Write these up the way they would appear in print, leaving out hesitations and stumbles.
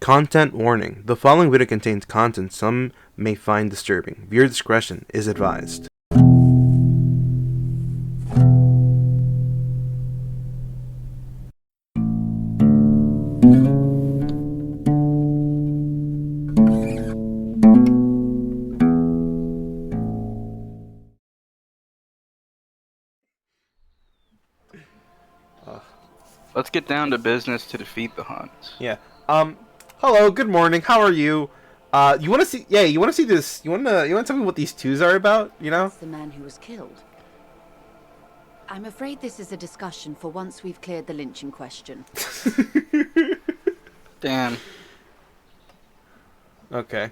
Content warning. The following video contains content some may find disturbing. Viewer discretion is advised. Let's get down to business to defeat the Huns. Yeah. Hello, good morning. How are you? You want to see? Yeah, you want to see this? You want to tell me what these twos are about? You know? That's the man who was killed. I'm afraid this is a discussion for once we've cleared the lynching question. Damn. Okay.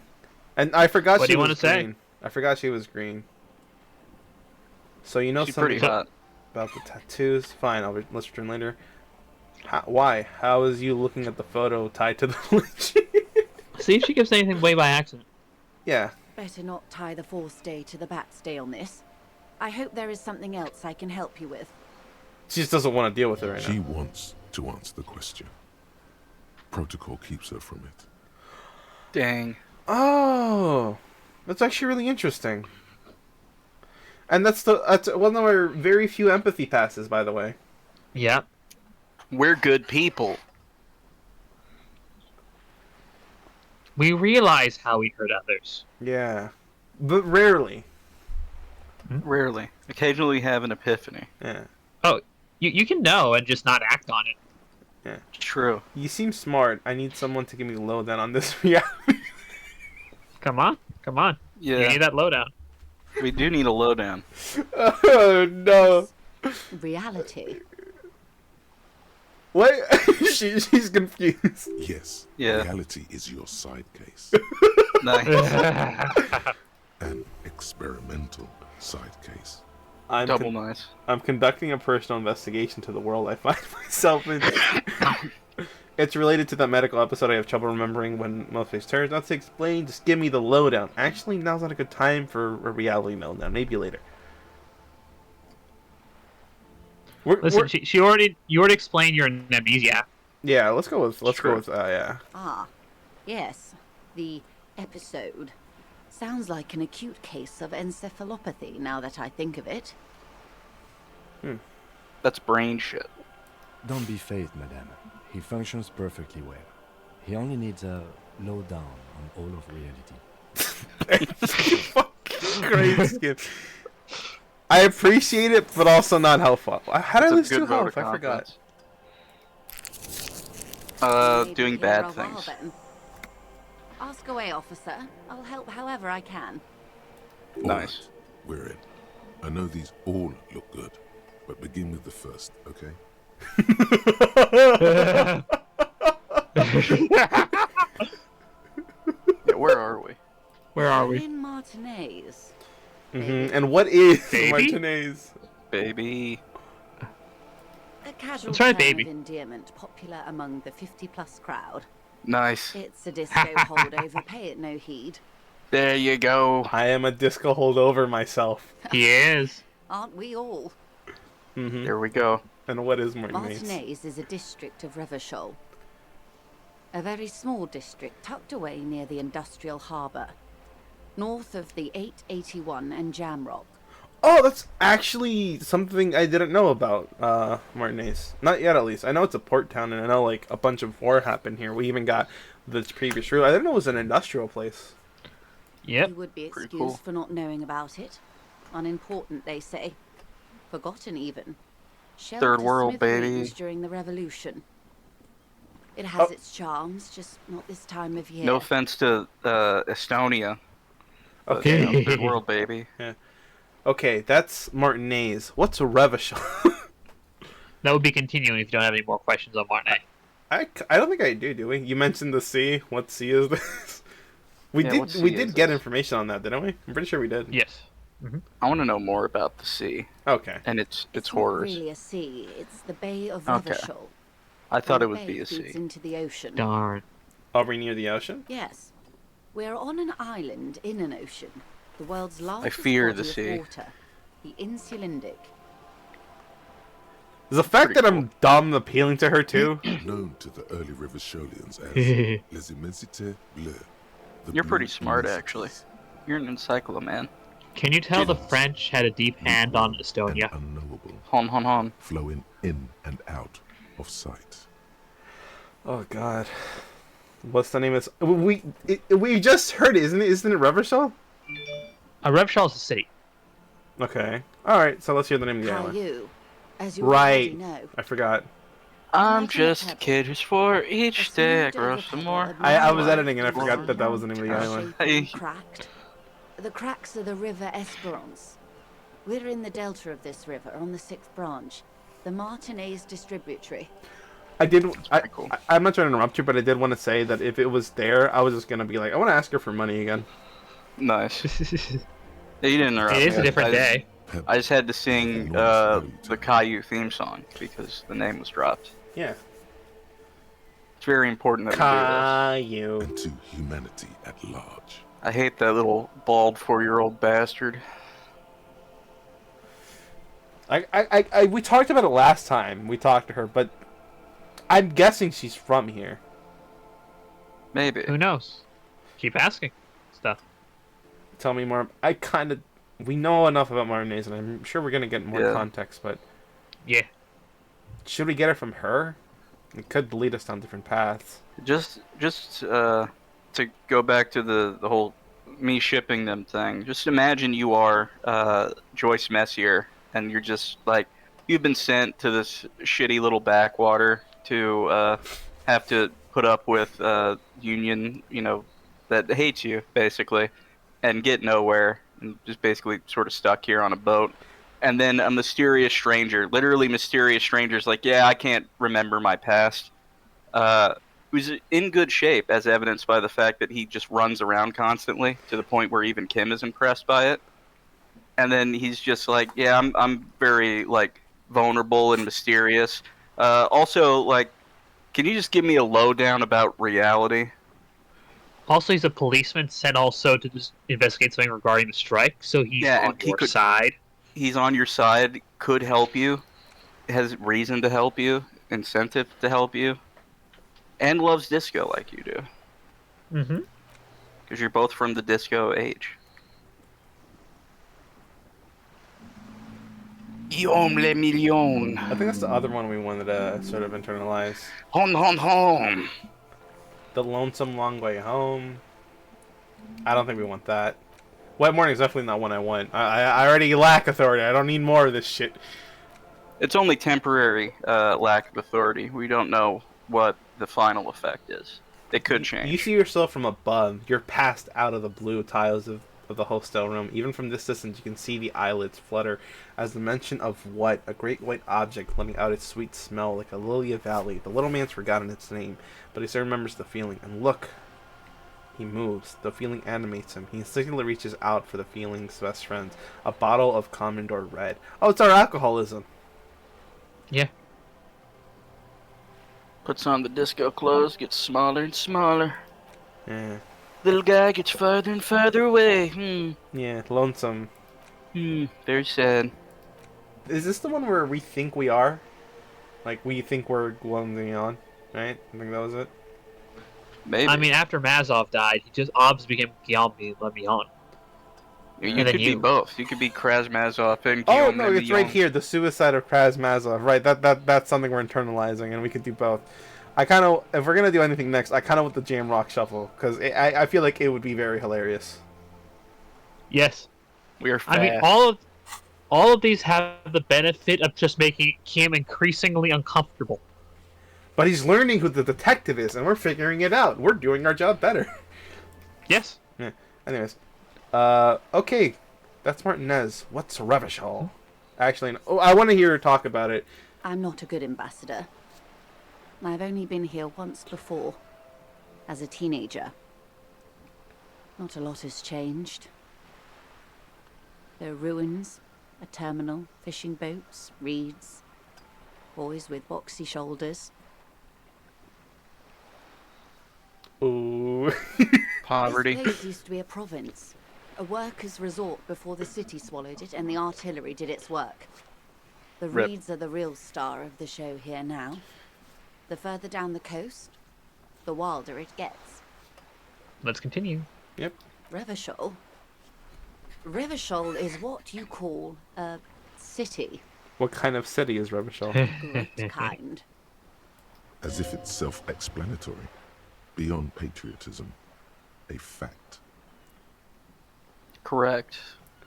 And I forgot What she do you was want to say? green. I forgot she was green. So you know She's something pretty hot. about the tattoos? Fine, let's return later. Why? How is you looking at the photo tied to the lynching? See if she gives anything away by accident. Yeah. Better not tie the forestay to the backstay on this. I hope there is something else I can help you with. She just doesn't want to deal with it right She now. wants to answer the question. Protocol keeps her from it. Dang. Oh, that's actually really interesting. And that's one of our very few empathy passes, by the way. Yeah. We're good people. We realize how we hurt others. Yeah, but rarely. Rarely. Occasionally we have an epiphany. Yeah. Oh, you can know and just not act on it. Yeah. True. You seem smart. I need someone to give me lowdown on this reality. Come on. You Yeah. need that lowdown. We do need a lowdown. Oh no. Reality. What? She's confused. Yes, Yeah. reality is your side case. Nice. An experimental side case. Double nice. I'm conducting a personal investigation to the world I find myself in. It's related to that medical episode I have trouble remembering when Maleface turns. Not to explain, just give me the lowdown. Actually, now's not a good time for a reality meltdown. Maybe later. Listen, you already explained your amnesia. Yeah, let's go with True. yeah. Ah, yes. The episode. Sounds like an acute case of encephalopathy, now that I think of it. That's brain shit. Don't be phased, madame. He functions perfectly well. He only needs a lowdown on all of reality. Fucking crazy skip. I appreciate it, but also not helpful. How did I lose That's a two good vote health? of I forgot. confidence. Maybe Doing here bad a while things. then. Ask away, officer. I'll help however I can. All Nice. right, we're in. I know these all look good, but begin with the first, okay? Yeah, where are we? Where are We're we? in Martinez. And what is Baby? Martinez? Baby. A casual That's right, term baby. of endearment popular among the 50-plus crowd. Nice. It's a disco holdover, pay it no heed. There you go. I am a disco holdover myself. He is. Aren't we all? There we go. And what is Martinez? Martinez is a district of Revachol. A very small district tucked away near the industrial harbour, north of the 881 and Jamrock. Oh, that's actually something I didn't know about, Martinez. Not yet, at least. I know it's a port town, and I know, like, a bunch of war happened here. We even got the previous rule. I didn't know it was an industrial place. Yep. You would be Pretty excused cool. for not knowing about it. Unimportant, they say. Forgotten, even. Shelled Third to world, smithereens baby. during the Revolution. It has Oh. its charms, just not this time of year. No offense to Estonia. But, Okay. you know, third world, baby. Okay, that's Martinez. What's a Revachol? That would be continuing if you don't have any more questions on Martinez. I don't think I do we? You mentioned the sea. What sea is this? We Yeah, did what sea we is did get this? information on that, didn't we? I'm pretty sure we did. Yes. I want to know more about the sea Okay. and its It's horrors. not really a sea, it's the Bay of Okay. Revachol. I thought The it would bay be a feeds sea. into the ocean. Darn. Are we near the ocean? Yes. We're on an island in an ocean. The world's largest fear body the of sea. water. The Insulindic. Is the fact Pretty that I'm dumb appealing to her too? Known to the early Rivisholians as Les Immensités Bleues. the You're pretty blue smart, immensities, actually. You're an encycloman. Can you tell the Gems, French had a deep hand on and Estonia? unknowable, Hon hon hon. flowing in and out of sight. Oh God. What's the name of this? We just heard it, isn't it? Isn't it Revachol? Revshol is a city. Okay. All right. So let's hear the name of the island. Caillou, as you Right. already know. I forgot. I'm Imagine just a a kid who's for each day I grow some more. I was editing and I forgot that that was the name of the island. Shapen and cracked. The cracks are the River Esperance. We're in the delta of this river, on the 6th branch, the Martinez Distributary. I'm cool. not trying to interrupt you, but I did want to say that if it was there, I was just gonna be like, I want to ask her for money again. Nice. It You didn't interrupt is me. a different I- day. I just had to sing the Caillou theme song because the name was dropped. Yeah. It's very important that we Caillou. And to humanity at large. do this. I hate that little bald 4-year-old bastard. We talked about it last time we talked to her, but I'm guessing she's from here. Maybe. Who knows? Keep asking stuff. Tell me more. We know enough about Martinez, and I'm sure we're gonna get more Yeah. context. But Yeah. should we get it from her? It could lead us down different paths. Just to go back to the whole me shipping them thing. Just imagine you are Joyce Messier, and you're just like you've been sent to this shitty little backwater to have to put up with Union, that hates you basically, and get nowhere, and just basically sort of stuck here on a boat. And then a mysterious stranger, literally mysterious strangers, like, yeah, I can't remember my past. Who's in good shape, as evidenced by the fact that he just runs around constantly to the point where even Kim is impressed by it. And then he's just like, yeah, I'm very like vulnerable and mysterious. Also, like, can you just give me a lowdown about reality? Also, he's a policeman sent also to just investigate something regarding the strike, so he's Yeah, on and he your could- side. He's on your side, could help you, has reason to help you, incentive to help you, and loves disco like you do. Mm-hmm. Because you're both from the disco age. Guillaume le million. I think that's the other one we wanted to sort of internalize. Hon hon hon. The Lonesome Long Way Home. I don't think we want that. Wet Morning is definitely not one I want. I already lack authority. I don't need more of this shit. It's only temporary lack of authority. We don't know what the final effect is. It could change. You see yourself from above. You're passed out of the blue tiles of the hostel room. Even from this distance, you can see the eyelids flutter as the mention of what? A great white object letting out its sweet smell like a lily of valley. The little man's forgotten its name, but he still remembers the feeling. And look, he moves. The feeling animates him. He instinctively reaches out for the feeling's best friends. A bottle of Commodore Red. Oh, it's our alcoholism. Yeah. Puts on the disco clothes, gets smaller and smaller. Yeah. Little guy gets further and further away. Yeah, lonesome. Very sad. Is this the one where we think we are? Like, we think we're Guillaume Leon, right? I think that was it. Maybe. I mean, after Mazov died, he just Obs became Guillaume Leon. you and then could be you. both. You could be Krasmazov and Oh, Guillaume no, le it's right Million. here. The suicide of Krasmazov. Right, that's something we're internalizing, and we could do both. I kind of, if we're going to do anything next, I kind of want the Jam Rock Shuffle, because I feel like it would be very hilarious. Yes. We are fast. I mean, all of these have the benefit of just making Kim increasingly uncomfortable. But he's learning who the detective is, and we're figuring it out. We're doing our job better. Yes. Yeah. Anyways. Okay. That's Martinez. What's Revachol? Actually, no. I want to hear her talk about it. I'm not a good ambassador. I've only been here once before, as a teenager. Not a lot has changed. There are ruins, a terminal, fishing boats, reeds, boys with boxy shoulders. Ooh. Poverty. This place used to be a province, a workers' resort before the city swallowed it and the artillery did its work. The Rip. Reeds are the real star of the show here now. The further down the coast, the wilder it gets. Let's continue. Yep. Revachol? Revachol is what you call a city. What kind of city is Revachol? Great kind. As if it's self-explanatory. Beyond patriotism. A fact. Correct.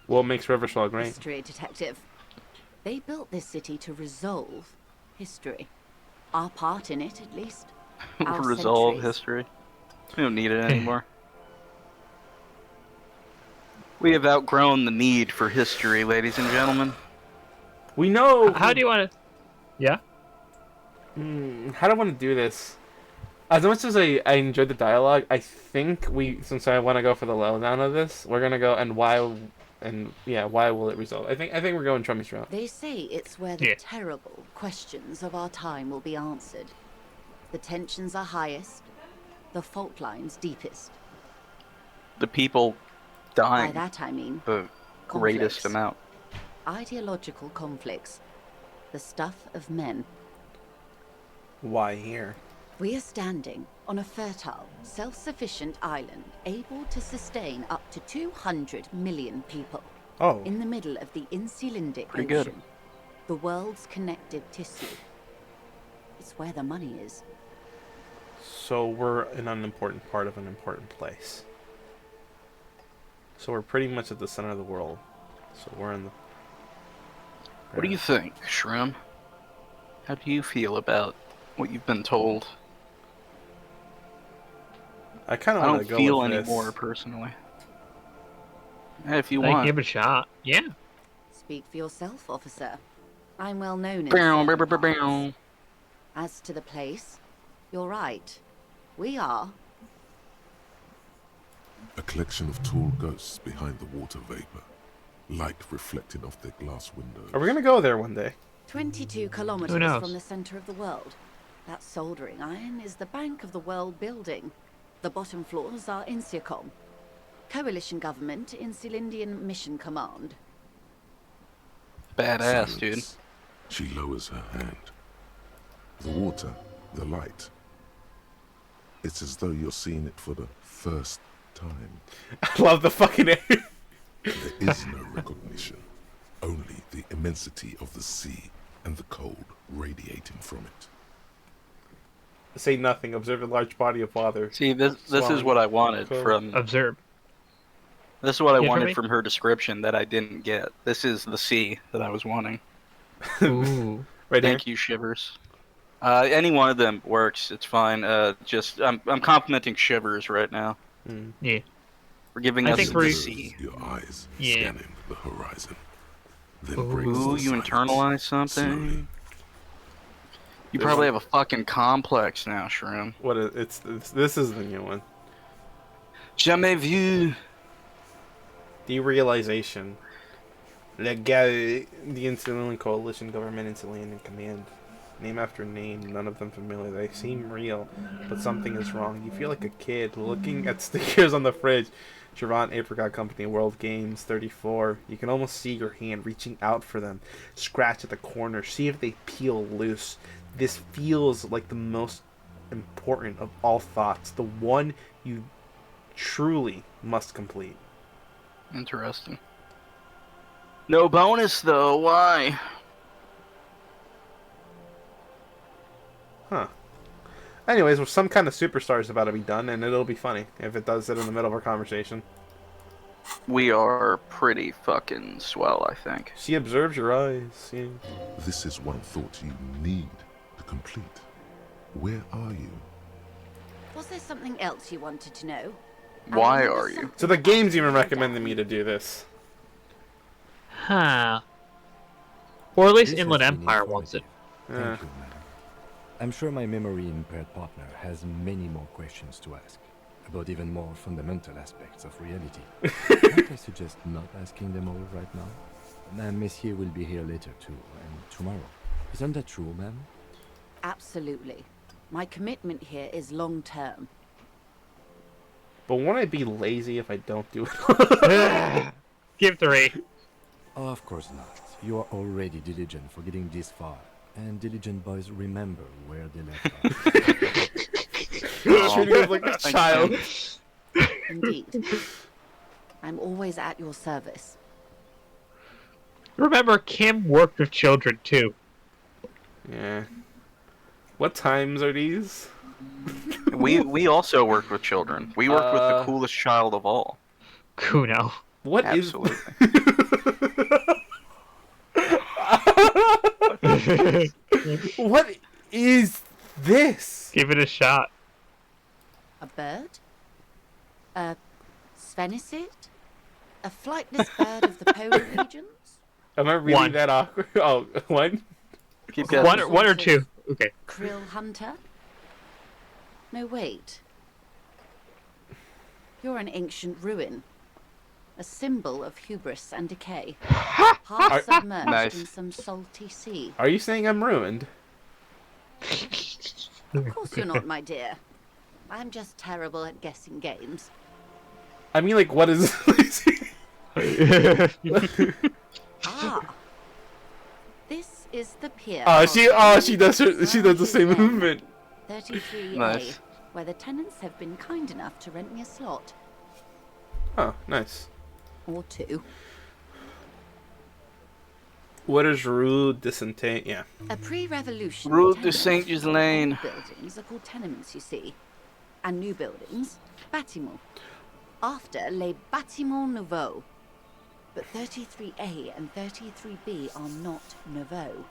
What makes Revachol great? History detective. They built this city to resolve history. Our part in it, at least. Our Resolve centuries. history. We don't need it anymore. We have outgrown the need for history, ladies and gentlemen. We know. How do you want to? Yeah. How do I want to do this? As much as I enjoyed the dialogue, I think since I want to go for the lowdown of this, we're gonna go and why will it resolve? I think we're going Trummy's route. They say it's where the Yeah. terrible questions of our time will be answered. The tensions are highest, the fault lines deepest. The people By dying that I mean the greatest conflicts. amount. Ideological conflicts. The stuff of men. Why here? We are standing on a fertile, self-sufficient island able to sustain up to 200 million people. Oh, In the middle of the Insulindic Pretty good. Ocean. The world's connective tissue. It's where the money is. so we're an unimportant part of an important place. So we're pretty much at the center of the world. So we're in the. What do you think, Shrim? How do you feel about what you've been told? I kind of I want don't to go feel with anymore this. personally. If you Like, want. give it a shot. Yeah. Speak for yourself, officer. I'm well known in Bow, bow, certain bow, bow, parts. bow. As to the place, you're right. We are. A collection of tall ghosts behind the water vapor. Light reflecting off their glass windows. Are we gonna go there one day? 22 kilometers knows? from the center of the world. That soldering iron is the bank of the world building. The bottom floors are Insiacom. Coalition government, Insulindian Mission Command. Badass, dude. Silence. She lowers her hand. The water, the light. It's as though you're seeing it for the first time. I love the fucking air. There is no recognition. Only the immensity of the sea and the cold radiating from it. Say nothing. Observe a large body of water. See, this is Swallowing. what I wanted Cool. from. Observe. This is what I Yeah, for wanted me? from her description that I didn't get. This is the sea that I was wanting. Ooh. Right here. Thank you, Shivers. Any one of them works. It's fine. Just I'm complimenting Shivers right now. Yeah. We're giving I us think the we're- sea. Your eyes Yeah. scanning the horizon. Then Ooh, breaks Ooh, the you silence. internalize something. Slowly. You There's probably one- have a fucking complex now, Shroom. What is it's this is the new one. Jamais vu. Derealization. Let go. The Insulian Coalition government Insulian in command. Name after name, none of them familiar. They seem real, but something is wrong. You feel like a kid looking at stickers on the fridge. Gerant Apricot Company, World Games 34. You can almost see your hand reaching out for them. Scratch at the corner. See if they peel loose. This feels like the most important of all thoughts. The one you truly must complete. Interesting. No bonus though. Why? Huh. Anyways, well, some kind of superstar is about to be done, and it'll be funny if it does it in the middle of our conversation. We are pretty fucking swell, I think. She observes your eyes. Yeah. This is one thought you need to complete. Where are you? Was there something else you wanted to know? Why are you? So the game's even recommending me to do this. Huh. Or at least This Inland has been Empire wants it. informative. Thank you, madam. I'm sure my memory-impaired partner has many more questions to ask, about even more fundamental aspects of reality. Might I suggest not asking them all right now? Messier will be here later too, and tomorrow. Isn't that true, ma'am? Absolutely. My commitment here is long-term. But won't I be lazy if I don't do it? Give 3. Oh, of course not. You are already diligent for getting this far, and diligent boys remember where they left off. Treating us like a Thanks, child. man. Indeed. I'm always at your service. Remember, Kim worked with children too. Yeah. What times are these? We also worked with children. We worked with the coolest child of all. Kuno. What is? What is this? Give it a shot. A bird? A Svenicid? A flightless bird of the polar regions? Am I really One. that awkward? Oh, one? Keep guessing. One or two. Okay. Krill hunter? No, wait. You're an ancient ruin. A symbol of hubris and decay. Half submerged Nice. in some salty sea. Are you saying I'm ruined? Of course you're not, my dear. I'm just terrible at guessing games. I mean, like, what is? Ah! This is the pier. She does the same movement. 33A, Nice. where the tenants have been kind enough to rent me a slot. Oh, nice. Or two. What is Rue de Saint? Yeah. A pre-revolution Rue de tenement. Saint-Ghislaine. Old buildings are called tenements, you see. And new buildings, bâtiments. After les bâtiments nouveaux. But 33A and 33B are not nouveaux.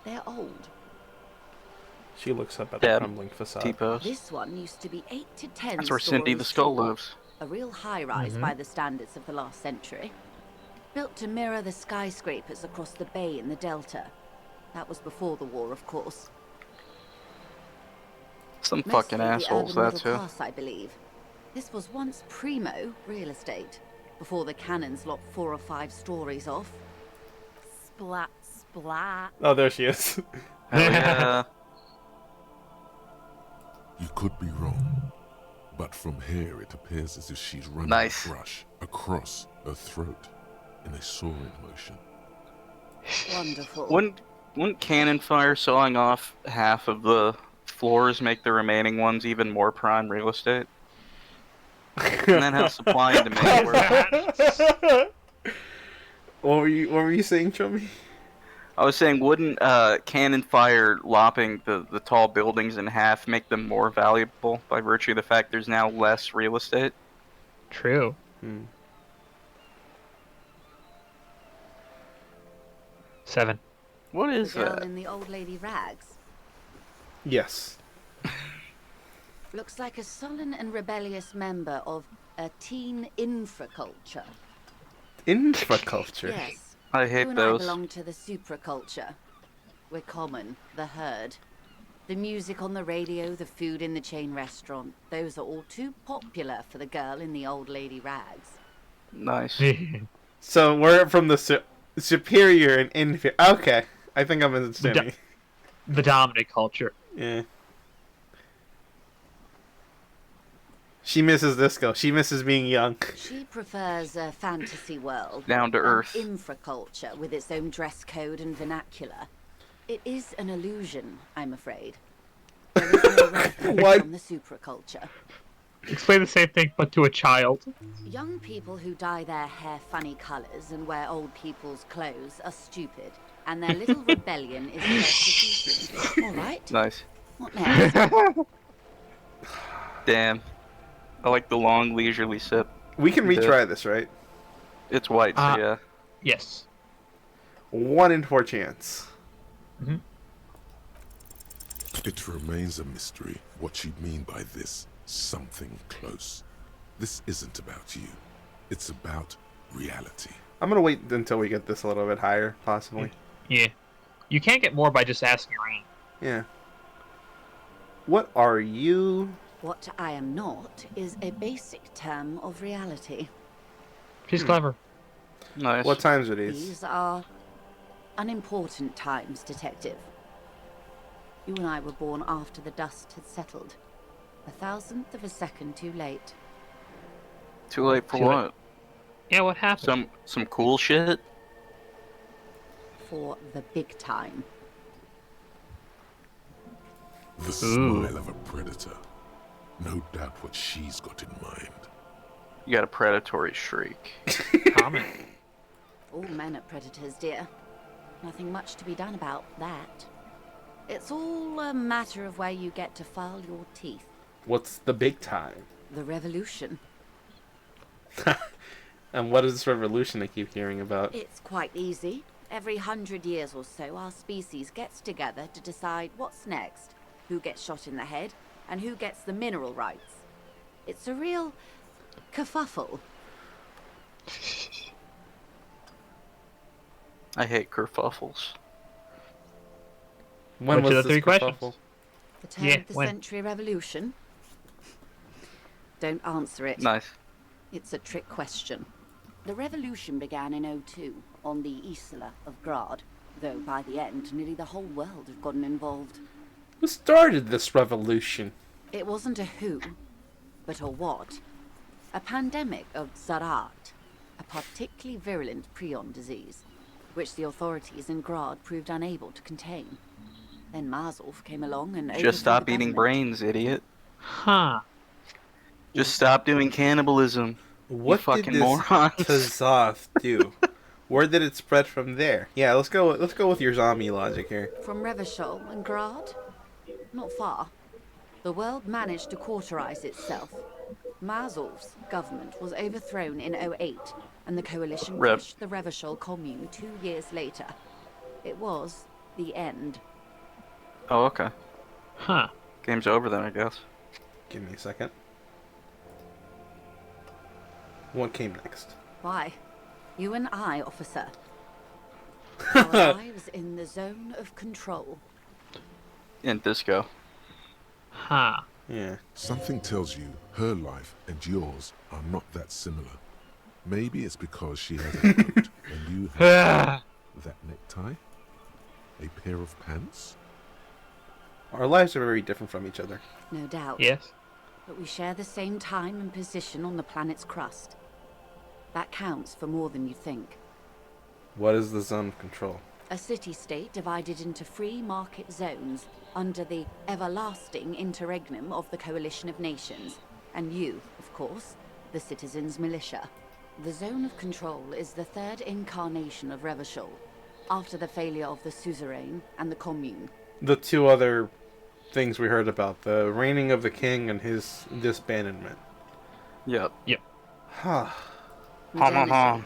They're old. She looks up at Deb. the crumbling facade. T-pose. This one used to be 8 to 10 That's where Cindy the Skull stories lives. tall. A real high-rise by the standards of the last century. Built to mirror the skyscrapers across the bay in the Delta. That was before the war, of course. Some Mostly fucking the assholes, urban that's middle who. class, I believe. This was once primo real estate, before the cannons lopped 4 or 5 stories off. Splat, splat. Oh, there she is. Hell yeah. You could be wrong, but from here it appears as if she's running Nice. a brush across her throat in a soaring motion. Wonderful. Wouldn't cannon fire sawing off half of the floors make the remaining ones even more prime real estate? And then have supply and demand work. What were you saying, Chummy? I was saying, wouldn't cannon fire lopping the tall buildings in half make them more valuable by virtue of the fact there's now less real estate? True. Hmm. 7. What The is girl that? in the old lady rags. Yes. Looks like a sullen and rebellious member of a teen infraculture. Infraculture. Yes. I You hate and I those. belong to the supraculture. We're common, the herd. The music on the radio, the food in the chain restaurant, those are all too popular for the girl in the old lady rags. Nice. So we're from the superior and inferior. Okay, I think I'm understanding. The dominant culture. Yeah. She misses disco. She misses being young. She prefers a fantasy world. Down to an earth. Infraculture with its own dress code and vernacular. It is an illusion, I'm afraid. There is no refuge What? from the supraculture. Explain the same thing, but to a child. Young people who dye their hair funny colours and wear old people's clothes are stupid, and their little rebellion is persecution. All right. Nice. What next? Damn. I like the long leisurely sip. We can Yeah. retry this, right? It's white, so yeah. Yes. 1 in 4 chance. It remains a mystery what you mean by this something close. This isn't about you. It's about reality. I'm gonna wait until we get this a little bit higher, possibly. Yeah. You can't get more by just asking around. Yeah. What are you? What I am not is a basic term of reality. She's clever. Nice. What times are these? These are unimportant times, Detective. You and I were born after the dust had settled. 1,000th of a second too late. Too late for Too late. what? Yeah, what happened? Some cool shit? for the big time. The smile of a predator. No doubt what she's got in mind. You got a predatory shriek. Common. All men are predators, dear. Nothing much to be done about that. It's all a matter of where you get to file your teeth. What's the big time? The revolution. And what is this revolution I keep hearing about? It's quite easy. Every 100 years or so, our species gets together to decide what's next, who gets shot in the head, and who gets the mineral rights. It's a real kerfuffle. I hate kerfuffles. When Which of was the this three questions? kerfuffle? The turn Yeah, of the when? century revolution? Don't answer it. Nice. It's a trick question. The revolution began in '02 on the Isla of Grad, though by the end, nearly the whole world had gotten involved. Who started this revolution? It wasn't a who, but a what. A pandemic of Zarat, a particularly virulent prion disease, which the authorities in Grad proved unable to contain. Then Marzolf came along and Just stop overthrew the eating government. brains, idiot. Huh. Just stop doing cannibalism. What you fucking did this morons. Tazoth do? Where did it spread from there? Yeah, let's go with your zombie logic here. From Revachol and Grad? Not far. The world managed to cauterize itself. Marzolf's government was overthrown in '08, and the coalition Rev. pushed the Revachol commune 2 years later. It was the end. Oh, okay. Huh. Game's over then, I guess. Give me a second. What came next? Why? You and I, officer. Our lives in the zone of control. In disco. Huh. Yeah. Something tells you her life and yours are not that similar. Maybe it's because she has a coat and you have that necktie? A pair of pants? Our lives are very different from each other. No doubt. Yes. But we share the same time and position on the planet's crust. That counts for more than you think. What is the zone of control? A city-state divided into free market zones under the everlasting interregnum of the Coalition of Nations, and you, of course, the Citizens' Militia. The zone of control is the third incarnation of Revachol, after the failure of the Suzerain and the Commune. The two other things we heard about, the reigning of the king and his disbandment. Yep. Huh. Modernity.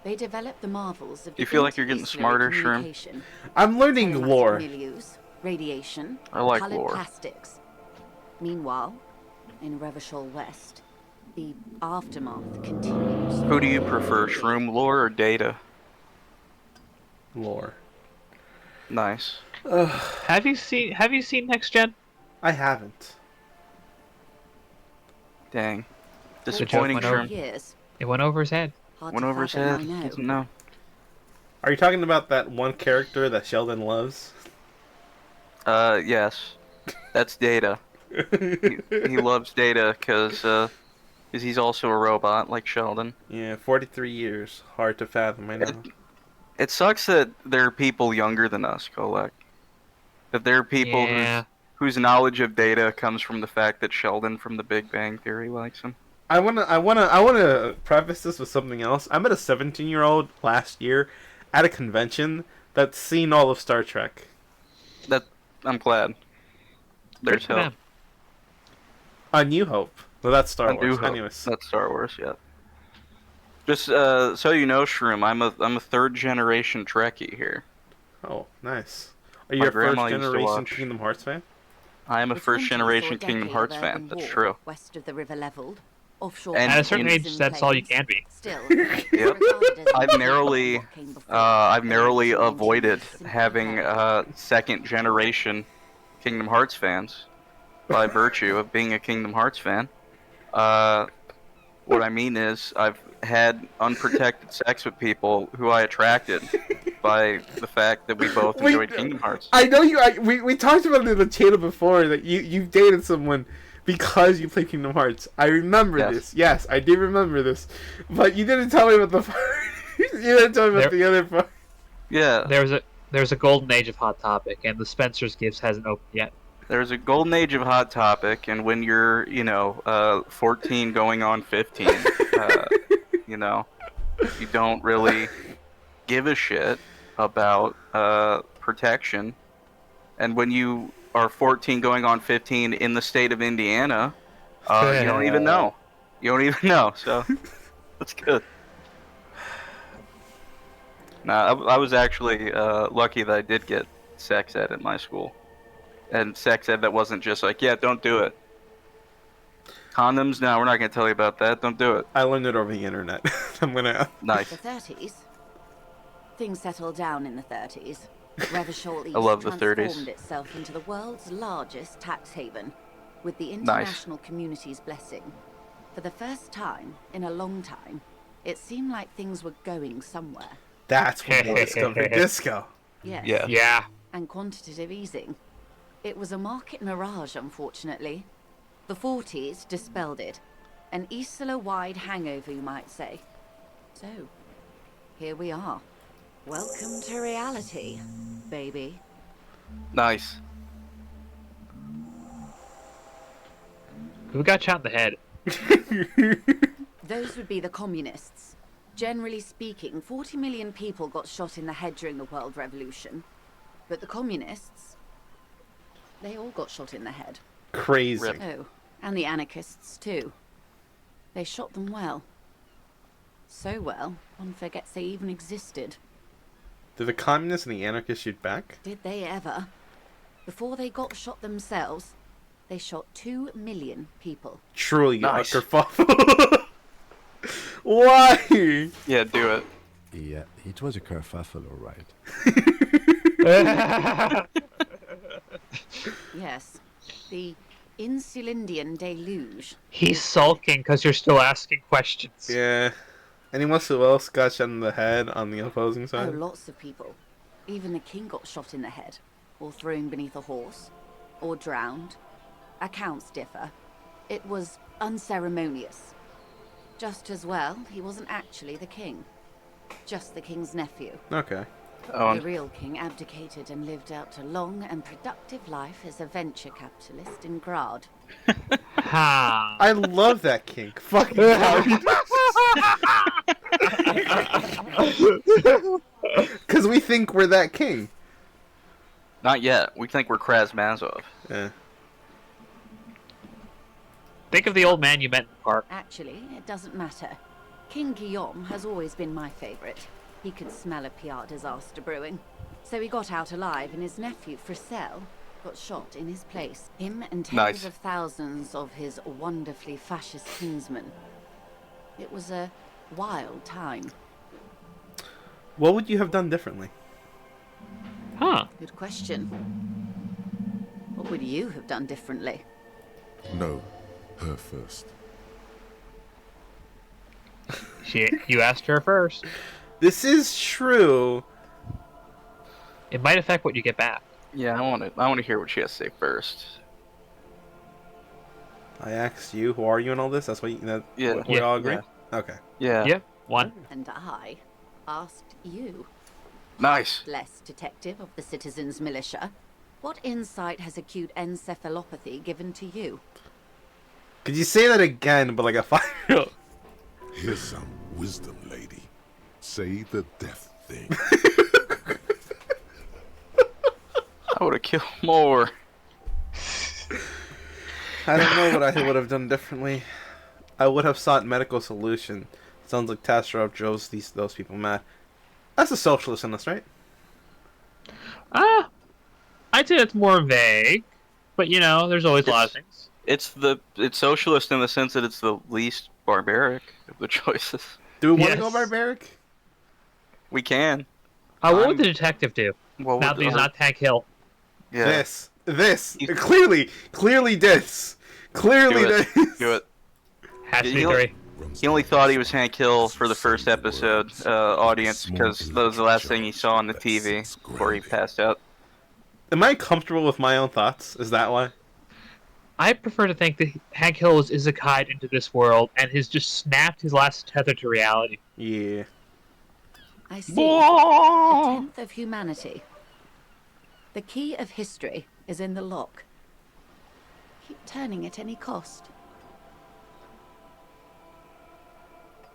They developed the marvels of You feel like you're getting smarter, Shroom? communication, I'm learning telematic lore. milieus, radiation, I like colored lore. plastics. Meanwhile, in Revachol West, the aftermath continues. Who do you prefer, Shroom lore or Data? Lore. Nice. Have you seen Next Gen? I haven't. Dang. For Disappointing, 40 Shroom. years. It went over his head. Hard Went to over his fathom, head. I know. Doesn't know. Are you talking about that one character that Sheldon loves? Yes. That's Data. He loves Data because he's also a robot like Sheldon. Yeah, 43 years. Hard to fathom, I know. It sucks that there are people younger than us, Kolek. That there are people Yeah. whose knowledge of Data comes from the fact that Sheldon from The Big Bang Theory likes him. I wanna preface this with something else. I met a 17-year-old last year at a convention that's seen all of Star Trek. I'm glad. There's Good for hope. them. A New Hope. Well, that's Star A New Wars. Hope. Anyways. That's Star Wars, yeah. Just so you know, Shroom, I'm a third generation Trekkie here. Oh, nice. Are you My a grandma first used to generation watch. Kingdom Hearts fan? I am a The first 20s generation saw a Kingdom decade Hearts of fan. urban That's war, true. West of the river leveled, offshore. And At a certain islands age, in that's all you plains. can be. Still, Yep. regarded as I've the narrowly, what came before. I've The narrowly ancient avoided simply having held. second generation Kingdom Hearts fans by virtue of being a Kingdom Hearts fan. What I mean is I've had unprotected sex with people who I attracted by the fact that we both Wait, enjoyed Kingdom Hearts. I know you. We talked about it in the channel before that you dated someone because you play Kingdom Hearts. I remember Yes. this. Yes, I do remember this. But you didn't tell me about the part. You didn't tell me about the other part. Yeah, there's a golden age of Hot Topic, and the Spencer's Gifts hasn't opened yet. there's a golden age of Hot Topic, and when you're, 14 going on 15, you know, you don't really give a shit about protection. And when you are 14 going on 15 in the state of Indiana, you don't even know. You don't even know, so that's good. Nah, I was actually lucky that I did get sex ed at my school. And sex ed that wasn't just like, yeah, don't do it. Condoms, no, we're not going to tell you about that. Don't do it. I learned it over the internet. I'm gonna. Nice. The 30s. Things settled down in the 30s. Revachol East I love the 30s. transformed itself into the world's largest tax haven, with the international community's blessing. For the first time in a long time, it seemed like things were going somewhere. That's when they discovered disco. Yes. Yeah. Yeah. And quantitative easing. It was a market mirage, unfortunately. The 40s dispelled it. An Isola-wide hangover, you might say. So, here we are. Welcome to reality, baby. Nice. Who got shot in the head? Those would be the communists. Generally speaking, 40 million people got shot in the head during the World Revolution. But the communists, they all got shot in the head. Crazy. Rip. Oh, and the anarchists too. They shot them well. So well, one forgets they even existed. Did the communists and the anarchists shoot back? Did they ever? Before they got shot themselves, they shot 2 million people. Truly, Nice. a kerfuffle. Why? Yeah, do it. Yeah, it was a kerfuffle, all right. Yes, the Insulindian deluge. He's sulking because you're still asking questions. Yeah. Anyone else got shot in the head on the opposing Oh, side? lots of people. Even the king got shot in the head, or thrown beneath a horse, or drowned. Accounts differ. It was unceremonious. Just as well, he wasn't actually the king. Just the king's nephew. Okay. Oh, The real king abdicated and lived out a long and productive life as a venture capitalist in Grad. Ha. I love that kink. Fucking hell. Because we think we're that king. not yet. We think we're Krasmazov. Yeah. Think of the old man you met in the park. Actually, it doesn't matter. King Guillaume has always been my favorite. He could smell a PR disaster brewing. So he got out alive, and his nephew, Fricelle, got shot in his place. Him and tens Nice. of thousands of his wonderfully fascist kinsmen. It was a wild time. What would you have done differently? Huh. Good question. What would you have done differently? No, her first. You asked her first. This is true. It might affect what you get back. Yeah, I want to hear what she has to say first. I asked you, who are you in all this? That's what Yeah. we all agree? Yeah. Okay. Yeah. Yeah. One. And I asked you, Nice. blessed detective of the Citizens Militia, what insight has acute encephalopathy given to you? Could you say that again, but like a 5-year-old? Here's some wisdom, lady. Say the death thing. I would have killed more. I don't know what I would have done differently. I would have sought medical solution. Sounds like Tastrov drove those people mad. That's a socialist in us, right? I'd say it's more vague, but there's always a lot of things. It's socialist in the sense that it's the least barbaric of the choices. Do we want to Yes. go barbaric? We can. What would the detective do? Well, Now that he's not Tank Hill. Yeah. This. You- Clearly this. Clearly Do it. this. Do it. Has to be You- 3. He only thought he was Hank Hill for the first episode, audience, because that was the last thing he saw on the TV before he passed out. Am I comfortable with my own thoughts? Is that why? I prefer to think that Hank Hill was isekai'd into this world and has just snapped his last tether to reality. Yeah. I see. A tenth of humanity. The key of history is in the lock. Keep turning at any cost.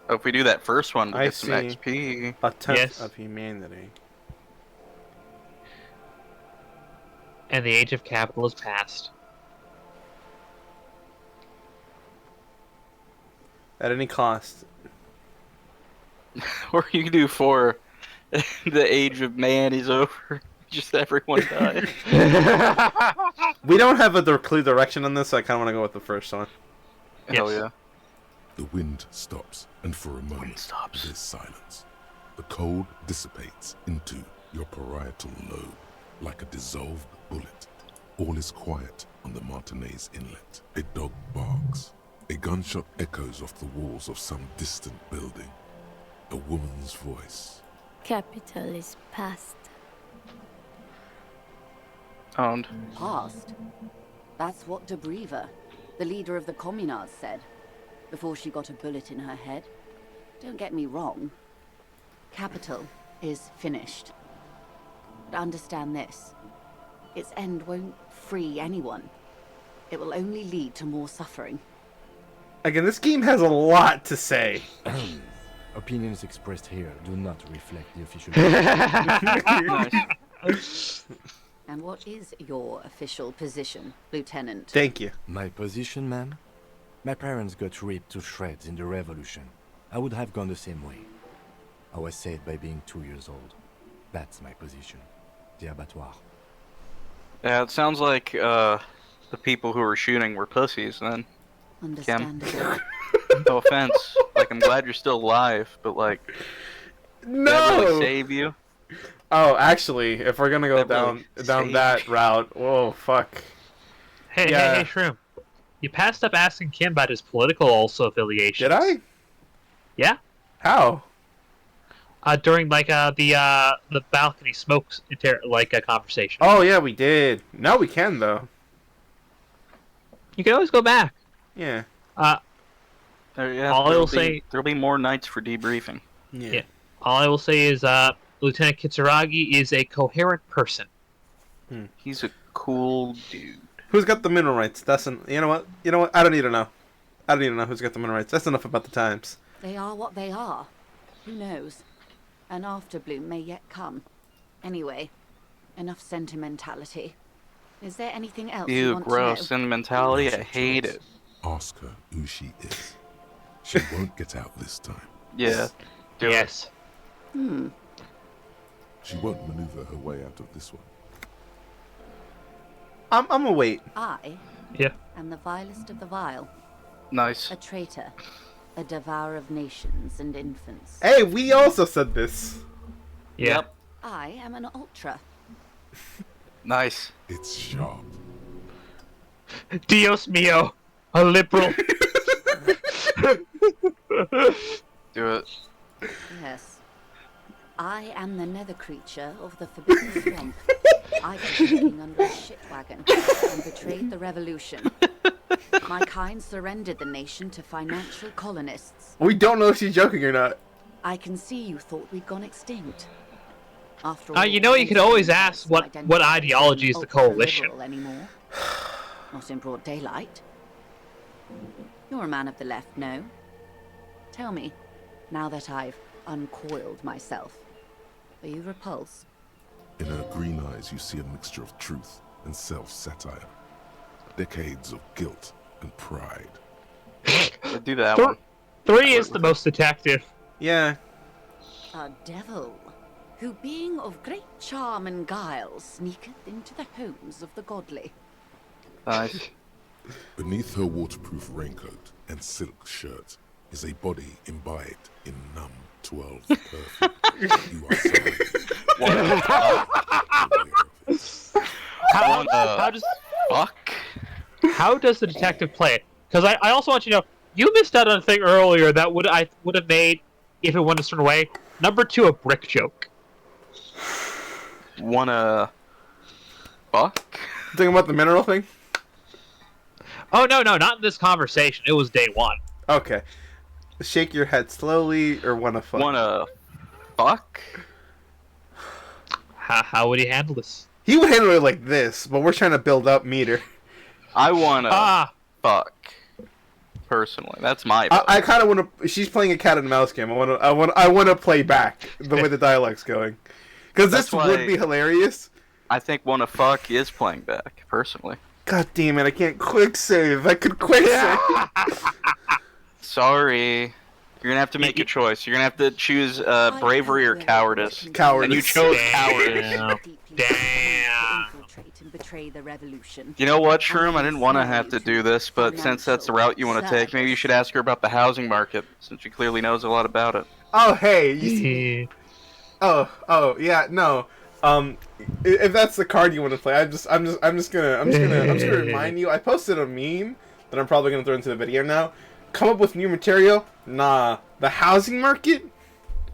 Oh, if we do that first one, we'll I get some see. XP. A tenth Yes. of humanity. And the age of capital is past. At any cost. Or you can do 4. The age of man is over. Just everyone died. We don't have a clear direction on this, so I kind of want to go with the first one. Hell Yes. yeah. The wind stops, and for a moment, stops. there's silence. The cold dissipates into your parietal lobe like a dissolved bullet. All is quiet on the Martinez Inlet. A dog barks. A gunshot echoes off the walls of some distant building. A woman's voice. Capital is past. Owned. Past? That's what De Briever, the leader of the Communards, said before she got a bullet in her head. Don't get me wrong. Capital is finished. But understand this. Its end won't free anyone. It will only lead to more suffering. Again, this game has a lot to say. Opinions expressed here do not reflect the official. Nice. And what is your official position, Lieutenant? Thank you. My position, ma'am? My parents got ripped to shreds in the revolution. I would have gone the same way. I was saved by being 2 years old. That's my position. The abattoir. Yeah, it sounds like the people who were shooting were pussies then. Understandable. No offense. Like, I'm glad you're still alive, but like, did that really No! save you? Oh, actually, if we're gonna go That down really down saved that route, whoa, fuck. Hey, Yeah. hey, Shroom. You passed up asking Kim about his political also affiliations. Did I? Yeah. How? During the balcony smokes conversation. Oh yeah, we did. Now we can though. You can always go back. Yeah. Yeah, All I will say- there'll be more nights for debriefing. Yeah. All I will say is Lieutenant Kitsuragi is a coherent person. He's a cool dude. Who's got the mineral rights? You know what? You know what? I don't need to know. I don't need to know who's got the mineral rights. That's enough about the times. They are what they are. Who knows? An afterbloom may yet come. Anyway, enough sentimentality. Is there anything else you Ew, want gross. to know? Sentimentality, I hate it. Ask her who she is. She won't get out this time. Yeah. Do it. Yes. She won't maneuver her way out of this one. I'm gonna wait. I Yeah. am the vilest of the vile. Nice. A traitor. A devourer of nations and infants. Hey, we also said this. Yeah. Yep. I am an ultra. Nice. It's sharp. Dios mio, a liberal. Do it. Yes. I am the nether creature of the Forbidden Swamp. I was hiding under a shit wagon and betrayed the revolution. My kind surrendered the nation to financial colonists. We don't know if she's joking or not. I can see you thought we'd gone extinct. After all, You know, you could always ask what identify ideology is the as coalition. ultra-liberal anymore. Not in broad daylight. You're a man of the left, no? Tell me, now that I've uncoiled myself, are you repulsed? In her green eyes, you see a mixture of truth and self-satire. Decades of guilt and pride. Do that Th- one. 3 is the most detective. Yeah. A devil, who being of great charm and guile, sneaketh into the homes of the godly. Nice. Beneath her waterproof raincoat and silk shirt is a body imbibed in numb 12 perfume. You are sorry. How does Fuck. how does the detective play it? Because I also want you to know you missed out on a thing earlier that would have made if it went a certain way. Number 2, a brick joke. Wanna fuck? Thinking about the mineral thing? Oh no, not in this conversation. It was day 1. Okay. Shake your head slowly or wanna fuck? Wanna fuck? How would he handle this? He would handle it like this, but we're trying to build up meter. I wanna Ah, fuck. Personally, that's my vote. I kind of want to. She's playing a cat and mouse game. I want to play back the way the dialogue's going, because this That's why- would be hilarious. I think wanna fuck is playing back, personally. God damn it! I can't quick save. I could quick save. Sorry. You're gonna have to make a choice. You're gonna have to choose bravery or cowardice. Cowardice. And you chose Damn. cowardice. Damn. Infiltrate and betray the revolution. You know what, Shroom? I didn't want to have to do this, but since that's the route you want to take, maybe you should ask her about the housing market, since she clearly knows a lot about it. Oh hey, you see. Oh yeah, no. If that's the card you want to play, I'm just gonna remind you. I posted a meme that I'm probably gonna throw into the video now. Come up with new material? Nah. The housing market?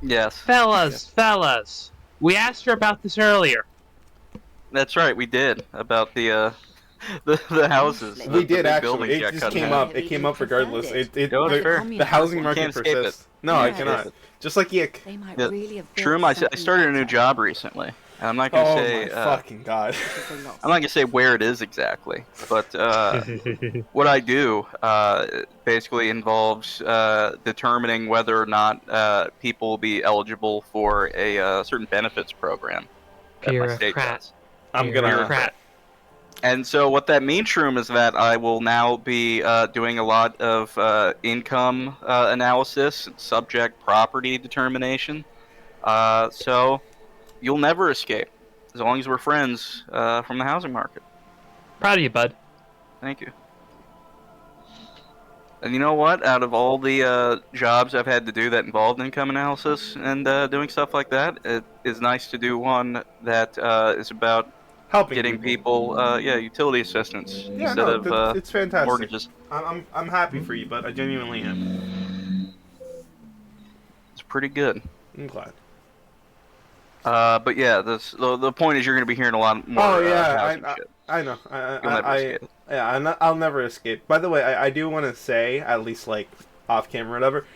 Yes. Fellas, we asked her about this earlier. That's right, we did. About the houses. We The We did big actually. buildings It got just cut in came half. up. It came up regardless. Go fair. The housing market Can't escape persists. it. No, I Yeah. cannot. Just like Yick. They might Yeah. really have built Shroom, I something started a new better job recently. And I'm not gonna Oh say. my fucking god. because they lost. I'm not gonna say where it is exactly, but what I do basically involves determining whether or not people will be eligible for a certain benefits program that my state Bureaucrat. does. I'm gonna. Bureaucrat. And so what that means, Shroom, is that I will now be doing a lot of income analysis and subject property determination. So you'll never escape as long as we're friends from the housing market. Proud of you, bud. Thank you. And you know what? Out of all the jobs I've had to do that involved income analysis and doing stuff like that, it is nice to do one that is about Helping getting people, utility assistance Yeah, instead no, of it's fantastic. mortgages. I'm happy for you, but I genuinely am. It's pretty good. I'm glad. But yeah, the point is you're going to be hearing a lot more Oh yeah, housing shit. I know. You'll never escape. I'll never escape. By the way, I do want to say, at least like off camera or whatever,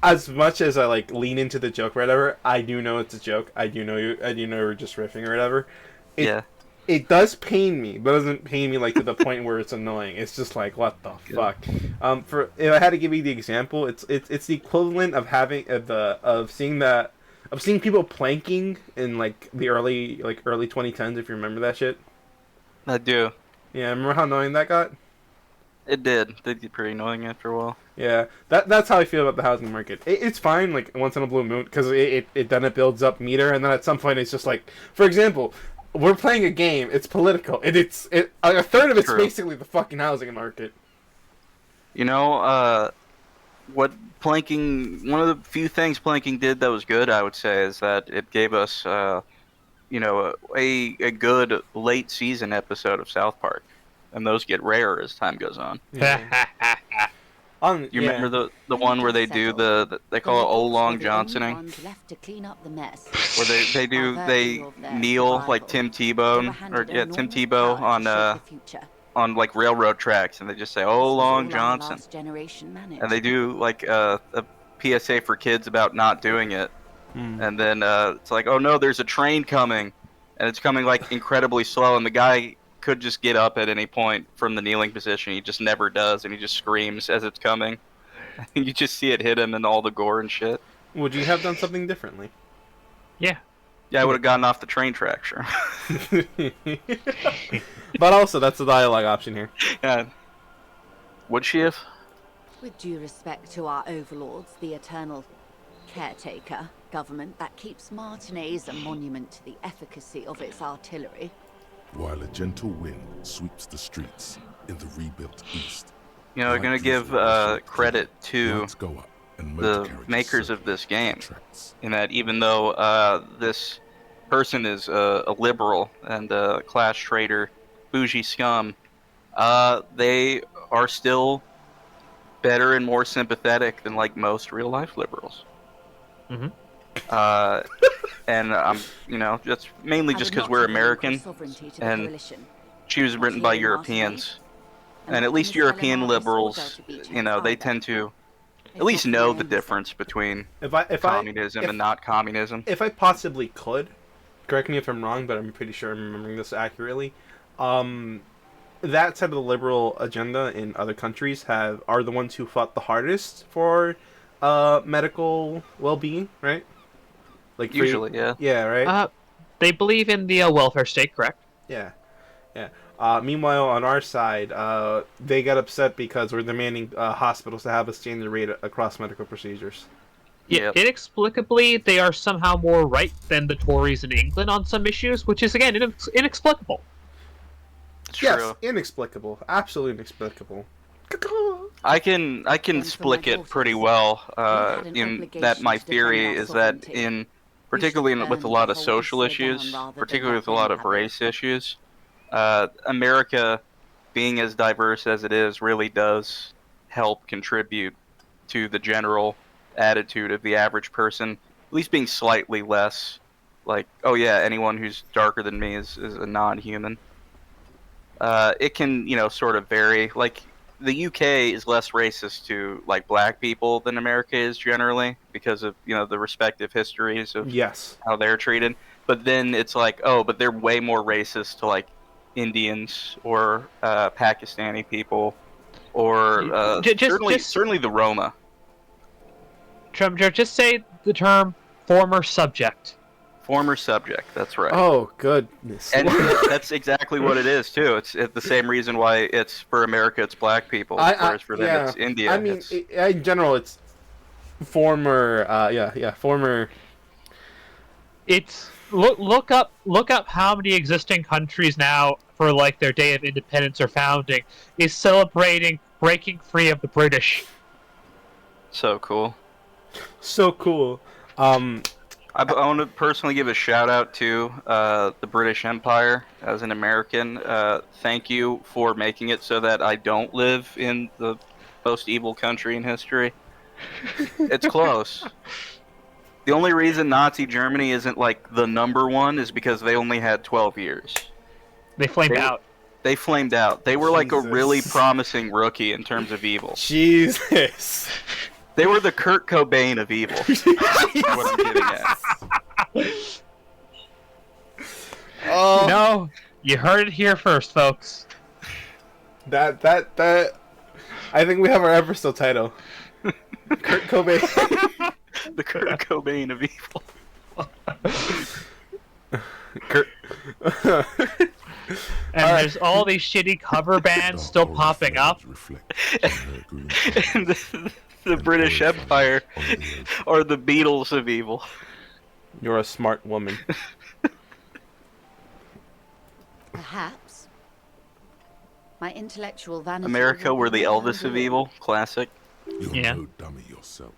as much as I like lean into the joke or whatever, I do know it's a joke. I do know you're just riffing or whatever. Yeah. It does pain me, but it doesn't pain me like to the point where it's annoying. It's just like, what the fuck. For if I had to give you the example, it's the equivalent of seeing people planking in like the early 2010s, if you remember that shit. I do. Yeah, remember how annoying that got? It did. It did get pretty annoying after a while. Yeah, that's how I feel about the housing market. It's fine, like once in a blue moon, because it builds up meter, and then at some point it's just like, for example, we're playing a game. It's political. A third of it's True. basically the fucking housing market. You know, what planking? One of the few things planking did that was good, I would say, is that it gave us, a good late season episode of South Park, and those get rarer as time goes on. You remember the one where they do they call it Oolong Johnsoning, Left to clean up the mess. where they kneel like Tim Tebow Tim Tebow on like railroad tracks, and they just say Oolong Johnson, and they do like a PSA for kids about not doing it, and then it's like, oh no, there's a train coming, and it's coming like incredibly slow, and the guy could just get up at any point from the kneeling position. He just never does, and he just screams as it's coming. You just see it hit him and all the gore and shit. Would you have done something differently? Yeah. Yeah, I would have gotten off the train track, sure. But also, that's the dialogue option here. Yeah. Would she have? With due respect to our overlords, the eternal caretaker government that keeps Martinez a monument to the efficacy of its artillery. While a gentle wind sweeps the streets in the rebuilt east. You know, they're going to give credit to Lights go up and motor the carriages makers of circle this game, tracks. in that even though this person is a liberal and a class traitor, bougie scum, they are still better and more sympathetic than like most real life liberals. Mhm. And that's mainly just because we're American, and she was written by Europeans, and at least European liberals, they tend to at least know the difference between If communism and not communism. I possibly could, correct me if I'm wrong, but I'm pretty sure I'm remembering this accurately. That side of the liberal agenda in other countries are the ones who fought the hardest for medical well-being, right? Like Usually, yeah. Yeah, right. They believe in the welfare state, correct? Yeah, yeah. Meanwhile, on our side, they got upset because we're demanding hospitals to have a standard rate across medical procedures. Yeah, Yep. inexplicably, they are somehow more right than the Tories in England on some issues, which is, again, inexplicable. It's Yes, true. inexplicable. Absolutely inexplicable. I can Then for split my it pretty daughters, well. had an In obligation that my to defend theory our is that sovereignty. particularly with a burn lot the of whole social issue down issues, rather than particularly let with a lot them of have it. race issues, America, being as diverse as it is, really does help contribute to the general attitude of the average person, at least being slightly less like, oh yeah, anyone who's darker than me is a non-human. It can, sort of vary. Like, the UK is less racist to, like, black people than America is generally because of, the respective histories of Yes. how they're treated. But then it's like, oh, but they're way more racist to, like, Indians or Pakistani people or certainly the Roma. Trump, just say the term former subject. Former subject, that's right. Oh goodness. And that's exactly what it is too. It's the same reason why it's for America it's black people, whereas for them it's India. I mean, in general, it's former. Former. It's look up how many existing countries now for like their day of independence or founding is celebrating breaking free of the British. So cool. So cool. I want to personally give a shout out to the British Empire as an American. Thank you for making it so that I don't live in the most evil country in history. It's close. The only reason Nazi Germany isn't like the number one is because they only had 12 years. They flamed out. They flamed out. They were like a Jesus. really promising rookie in terms of evil. Jesus. They were the Kurt Cobain of evil. That's what I'm getting at. Oh, No, you heard it here first, folks. that. I think we have our episode title. Kurt Cobain. The Kurt Cobain of evil. Kurt. And there's all these shitty cover bands still Dark popping up. reflect on her gloom, And the British oil Empire flames on the earth. are the Beatles of evil. You're a smart woman. Perhaps. My intellectual vanity. America will were the be Elvis of overlooked. evil. Classic. You're Yeah. no dummy yourself.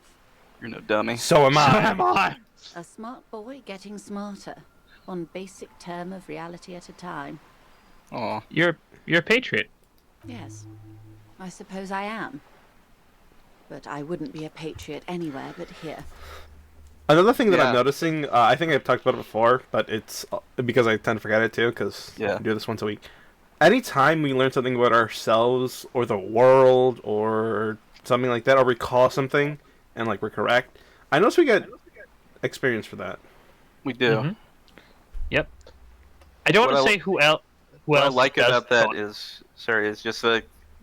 You're no dummy. So am So I. am I. A smart boy getting smarter, one basic term of reality at a time. Aw. You're a patriot. Yes, I suppose I am. But I wouldn't be a patriot anywhere but here. Another thing that Yeah. I'm noticing, I think I've talked about it before, but it's because I tend to forget it too, because Yeah. I do this once a week. Anytime we learn something about ourselves or the world or something like that, or recall something and like we're correct, I notice we get experience for that. We do. Mhm. Yep. I don't What want to I- say who else. What I like does about that go on. is just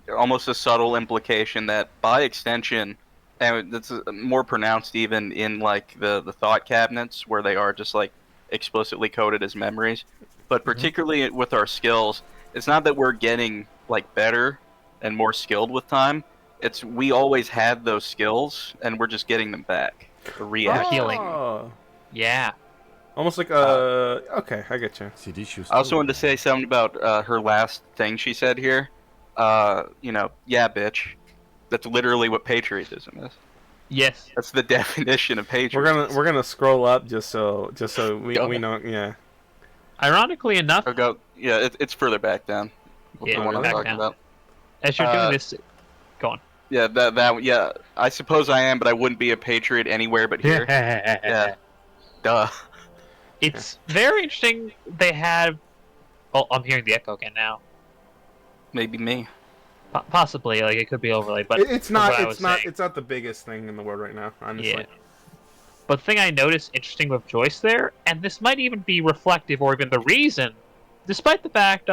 almost a subtle implication that by extension, and it's more pronounced even in like the thought cabinets where they are just like explicitly coded as memories. But particularly with our skills, it's not that we're getting like better and more skilled with time. It's we always had those skills and we're just getting them back. The reaction. Healing. Oh. Yeah. Almost like okay, I get you. Seditious I also too. wanted to say something about her last thing she said here. Yeah, bitch. That's literally what patriotism is. Yes. That's the definition of patriotism. We're gonna scroll up just so we Go. know. Yeah. Ironically enough, Or go. Yeah, it's further back down. Yeah, the one I'm back talking down. about. as you're doing uh, this, go on. Yeah, that. Yeah, I suppose I am, but I wouldn't be a patriot anywhere but here. Yeah. Duh. It's very interesting. They have. Oh, I'm hearing the echo again now. Maybe me. Possibly, like it could be overlaid, but It's from not. what I It's was not. saying- It's not the biggest thing in the world right now. Honestly. Yeah. But the thing I noticed interesting with Joyce there, and this might even be reflective or even the reason, despite the fact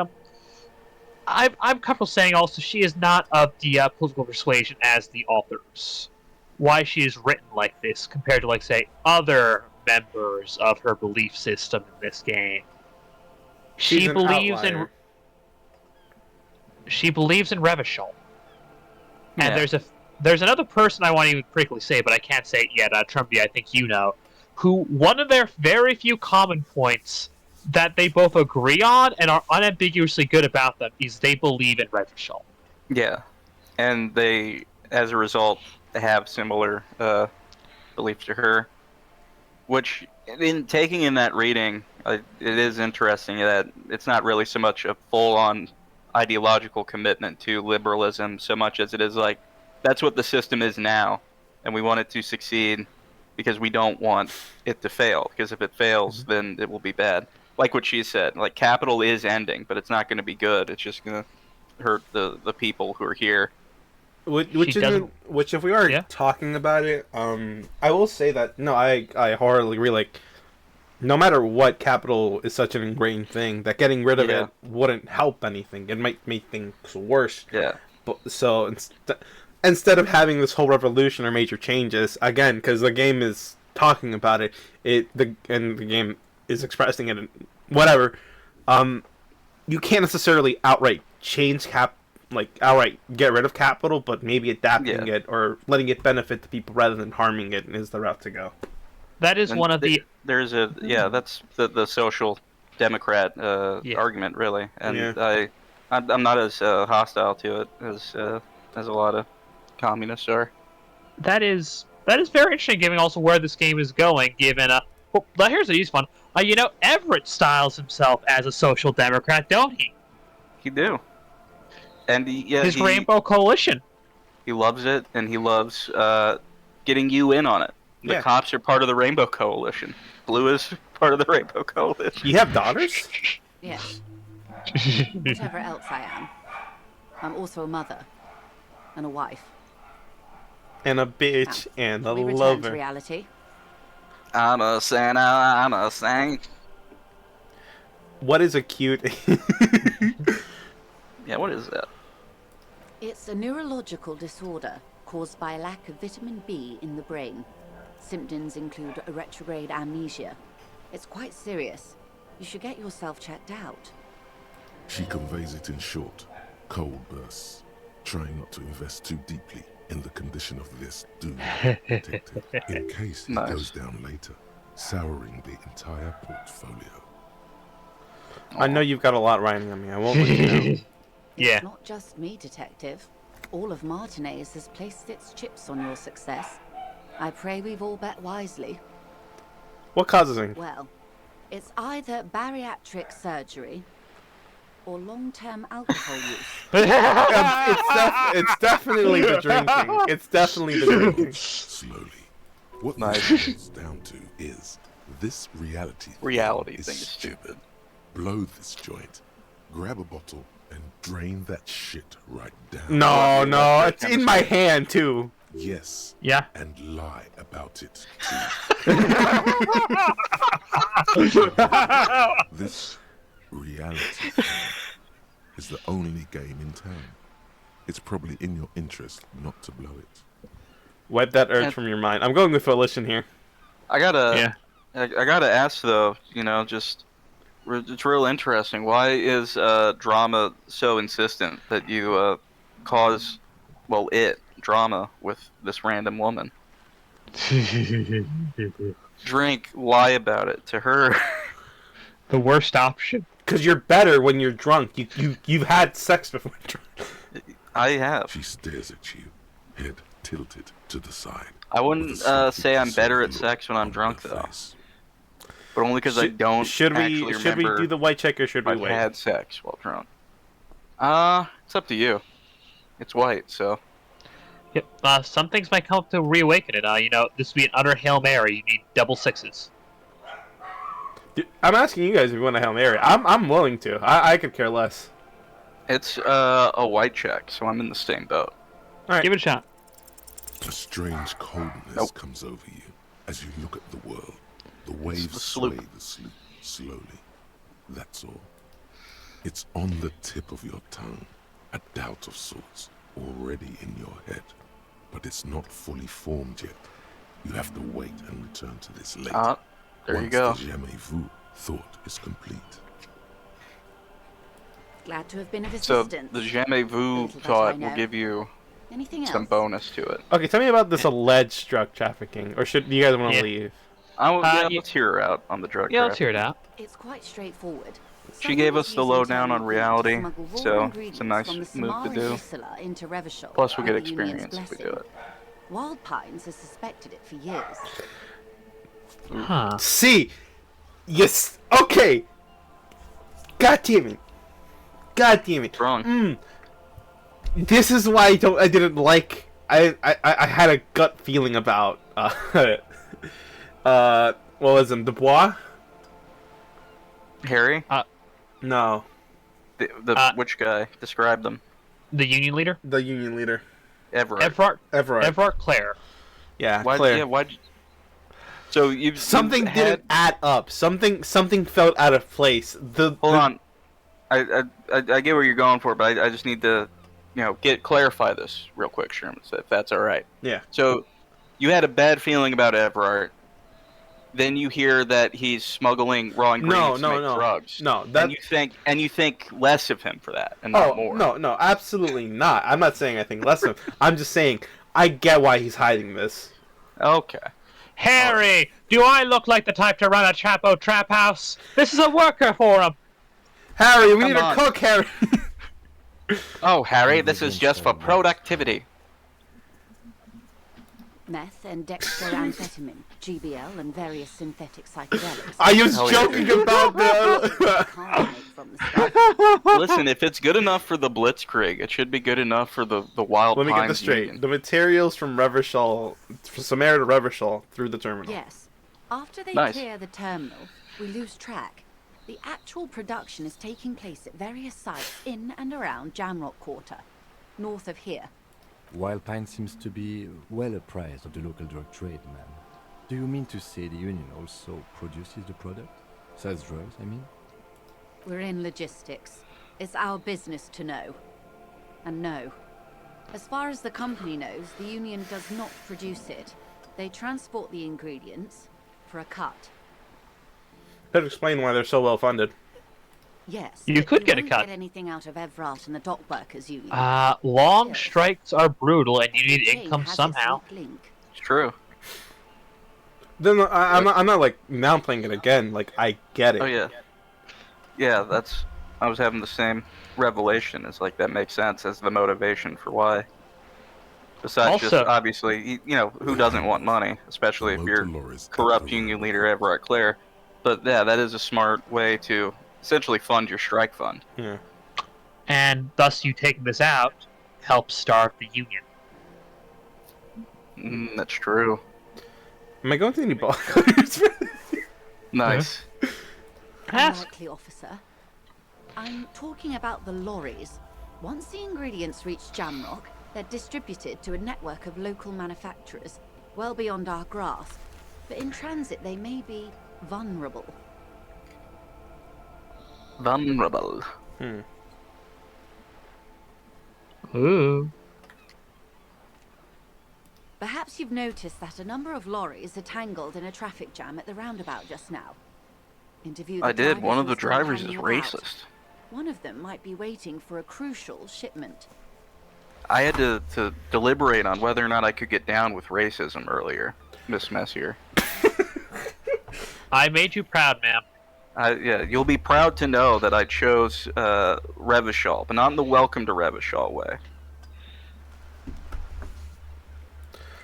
I'm comfortable saying also she is not of the political persuasion as the authors. Why she is written like this compared to, like, say, other members of her belief system in this game. She's She an believes outlier. in Revachol. And Yeah. there's another person I want to even critically say, but I can't say it yet. Trumpy, I think you know, who one of their very few common points that they both agree on and are unambiguously good about them is they believe in Revachol. Yeah, and they, as a result, have similar beliefs to her. Which, in taking in that reading, it is interesting that it's not really so much a full-on ideological commitment to liberalism, so much as it is like, that's what the system is now, and we want it to succeed because we don't want it to fail. Because if it fails, then it will be bad. Like what she said, like capital is ending, but it's not going to be good. It's just going to hurt the people who are here. Which She doesn't- isn't. Which, if we are Yeah. talking about it, I will say that no, I wholeheartedly agree. Like, no matter what, capital is such an ingrained thing that getting rid of Yeah. it wouldn't help anything. It might make things worse. Yeah. But so instead of having this whole revolution or major changes, again, because the game is talking about it, the game is expressing it, and whatever. You can't necessarily outright change outright get rid of capital, but maybe adapting Yeah. it or letting it benefit the people rather than harming it is the route to go. That is And one of the there's a that's the social democrat Yeah. argument, really, and Yeah. I'm not as hostile to it as a lot of communists are. that is very interesting, given also where this game is going. Given well, here's a useful one. Everett styles himself as a social democrat, don't he? He do, and His Rainbow Coalition. he loves it, and he loves getting you in on it. The Yeah. cops are part of the Rainbow Coalition. Blue is part of the Rainbow Coalition. You have daughters? Yes. Whatever else I am, I'm also a mother and a wife. And a bitch and a We return to lover. reality. I'm a Santa, I'm a saint. What is a cute? Yeah, what is that? It's a neurological disorder caused by a lack of vitamin B in the brain. Symptoms include a retrograde amnesia. It's quite serious. You should get yourself checked out. She conveys it in short, cold bursts, trying not to invest too deeply in the condition of this doomed detective, in case it Nice. goes down later, souring the entire portfolio. I know you've got a lot riding on me. I won't let you know. Yeah. It's not just me, Detective. All of Martinez has placed its chips on your success. I pray we've all bet wisely. What causes it? Well, it's either bariatric surgery or long-term alcohol use. It's definitely the drinking. It's definitely the drinking. Slowly. What Nice. this boils down to is this reality Reality is thing is stupid. Blow this joint, grab a bottle, and drain that shit right down. No, no, it's in my hand too. Yes, Yeah. and lie about it too. This reality is the only game in town. It's probably in your interest not to blow it. Wipe that urge And- from your mind. I'm going with Volition here. I gotta, Yeah. I gotta ask though. It's real interesting. Why is drama so insistent that you cause, drama with this random woman? Drink, lie about it to her. The worst option. Because you're better when you're drunk. You've had sex before you're drunk. I have. She stares at you, head tilted to the side. I with wouldn't a slightly say I'm better at concerned sex when I'm look drunk on her though, face. but only because I don't Should actually we remember do the white check or should if we I've wait? had sex while drunk. It's up to you. It's white, so Yep. Some things might come up to reawaken it. This would be an utter Hail Mary. You need double sixes. I'm asking you guys if you want a Hail Mary. I'm willing to. I could care less. It's a white check, so I'm in the same boat. All right. Give it a shot. A strange coldness Nope. comes over you as you look at the world. The the waves sloop. sway the sloop slowly. That's all. It's on the tip of your tongue, a doubt of sorts, already in your head. But it's not fully formed yet. You have to wait and return to this later. Ah, there you go. Once the jamais vu thought is complete. Glad to have been of So assistance. the jamais vu Little that I thought will know. give you Anything else? some bonus to it. Okay, tell me about this alleged drug trafficking, or should you guys want to Yeah. leave? Yeah, you- let's hear her out on the drug Yeah, let's trafficking. hear it out. It's quite straightforward. She gave Someone us is the using lowdown on Tony reality, to smuggle raw so ingredients it's a nice from the move to Samara do. Gisela into Revachol Plus, we with get the Union's experience if we do blessing. it. Wild Pines has suspected it for years. Huh. See, yes. Okay. God damn it. God damn it. What's wrong? This is why I didn't like. I had a gut feeling about what was him, Dubois? Harry? No, The which guy? Describe them. The Union leader? the union leader. Everett. Everard. Everard. Everard Clare. Yeah, Why? Claire. Yeah, why'd? So you've Something you've didn't add up. Something felt out of place. Hold on. I get where you're going for, but I just need to, clarify this real quick, Sherman, if that's all right. Yeah. So, you had a bad feeling about Everard. Then you hear that he's smuggling raw ingredients to make drugs. No, that. And you think less of him for that, and not Oh more. no, absolutely not. I'm not saying anything less of him. I'm just saying I get why he's hiding this. Okay. Harry, do I look like the type to run a Chapo trap house? This is a worker forum. Harry, we Come need a on. cook, Harry. Oh, Harry, this is just for productivity. Meth and dextroamphetamine, GBL, and various synthetic psychedelics. I was Hell yeah. joking about the. Can't make from the stuff. Listen, if it's good enough for the Blitzkrieg, it should be good enough for the Wild Let me get Pines this straight. Union. The materials from Revachol, from Samara to Revachol, through the terminal. Yes. After they Nice. clear the terminal, we lose track. The actual production is taking place at various sites in and around Jamrock Quarter, north of here. Wild Pine seems to be well apprised of the local drug trade, ma'am. Do you mean to say the Union also produces the product? Sells drugs, I mean? We're in logistics. It's our business to know. And no. As far as the company knows, the Union does not produce it. They transport the ingredients for a cut. Could explain why they're so well funded. Yes. You but could we get a won't cut. Get anything out of Evrart and the Dock Workers Union. Long strikes are brutal, and you need Jane income has its somehow. weak link. It's true. Then I'm not like now playing it again. Like I get it. Oh yeah. Yeah, I was having the same revelation. It's like that makes sense as the motivation for why. Besides just Also- obviously, who doesn't want money, especially if you're Motor lorries corrupt everywhere. union leader Everett Clare. But yeah, that is a smart way to essentially fund your strike fund. Yeah. And thus, you taking this out helps starve the Union. That's true. Am I going to any ball? Nice. Ask. Unlikely, officer. I'm talking about the lorries. Once the ingredients reach Jamrock, they're distributed to a network of local manufacturers, well beyond our grasp. But in transit, they may be vulnerable. Vulnerable. Ooh. Perhaps you've noticed that a number of lorries are tangled in a traffic jam at the roundabout just now. Interview the I did. One of the drivers drivers is who's still hanging about. racist. One of them might be waiting for a crucial shipment. I had to deliberate on whether or not I could get down with racism earlier, Miss Messier. I made you proud, ma'am. Yeah, you'll be proud to know that I chose Revachol, but not in the welcome to Revachol way.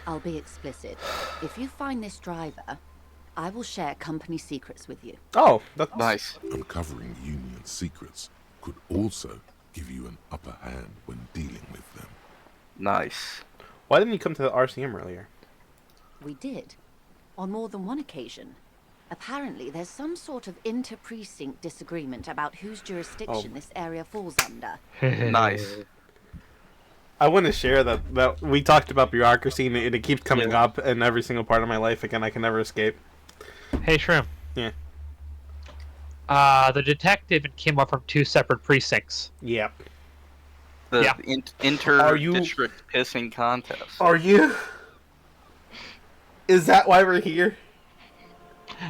I'll be explicit. If you find this driver, I will share company secrets with you. Oh, that's Nice. Uncovering Union secrets could also give you an upper hand when dealing with them. Nice. Why didn't you come to the RCM earlier? We did. On more than one occasion. Apparently, there's some sort of inter-precinct disagreement about whose jurisdiction this area falls under. Nice. I want to share that we talked about bureaucracy, and it keeps coming up in every single part of my life. Again, I can never escape. Hey, Shrimp. Yeah. The detective and Kim are from 2 separate precincts. Yep. The Yeah. inter-district pissing contest. Are you? Is that why we're here?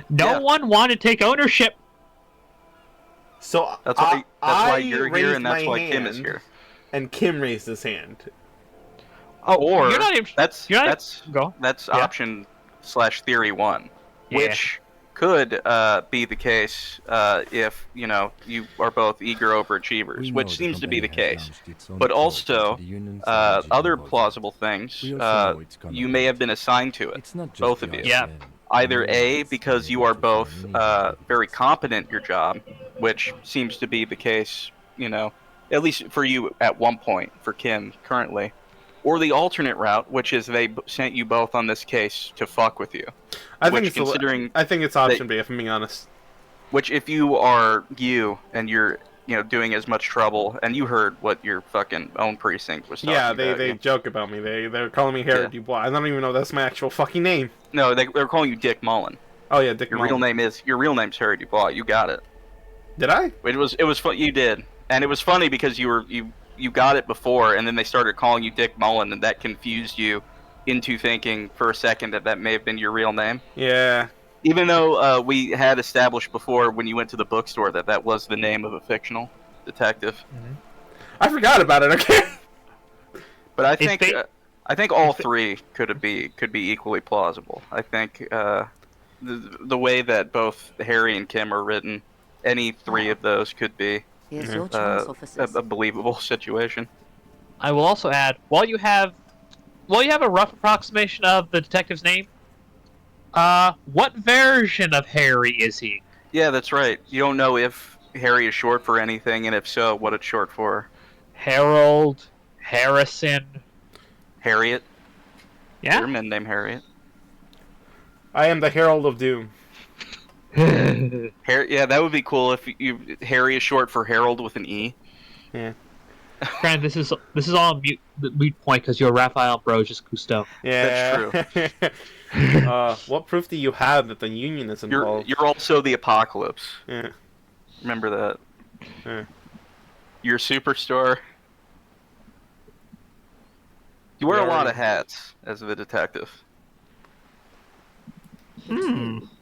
No Yeah. one wanted to take ownership. So That's why you're here, raised and that's my why Kim is hand, here. And Kim raised his hand. Oh, Or you're not even. that's you're not that's go. that's Yeah. option/theory 1, Yeah. which could be the case if you are both eager overachievers, We know which the seems to be the company has case. launched its own But probe also, into the union's alleged Other involvement. plausible things, We also know it's gonna you may have lead. been assigned to it. It's not just both of the you. Yeah. RCN. Either A, It's because you able are to both find any very competent at your job, which seems to be the case, at least for you at one point, for Kim currently. Or the alternate route, which is they sent you both on this case to fuck with you. I think Which, it's considering I think it's option B, if I'm being honest. Which, if you are you and you're doing as much trouble, and you heard what your fucking own precinct was talking Yeah, about they you. joke about me. They're calling me Harry Yeah. Dubois. I don't even know that's my actual fucking name. No, they're calling you Dick Mullen. Oh yeah, Dick Your Mullen. real name's Harry Dubois. You got it. Did I? It was fun. You did, and it was funny because you got it before, and then they started calling you Dick Mullen, and that confused you into thinking for a second that may have been your real name. Yeah. Even though we had established before when you went to the bookstore that was the name of a fictional detective. I forgot about it. Okay. But I If think they- I think all three could be equally plausible. I think the way that both Harry and Kim are written, any three of those could be Here's your chance, officers. a believable situation. I will also add, while you have a rough approximation of the detective's name, what version of Harry is he? Yeah, that's right. You don't know if Harry is short for anything, and if so, what it's short for. Harold, Harrison. Harriet. Yeah. Your men named Harriet. I am the Herald of Doom. Yeah, that would be cool if Harry is short for Harold with an E. Yeah. Grant, this is all a moot point because you're Raphael Ambrosius Cousteau. Yeah. That's true. What proof do you have that the Union is involved? You're also the Apocalypse. Yeah. Remember that. Yeah. You're a superstar. You wear a lot of hats as the detective.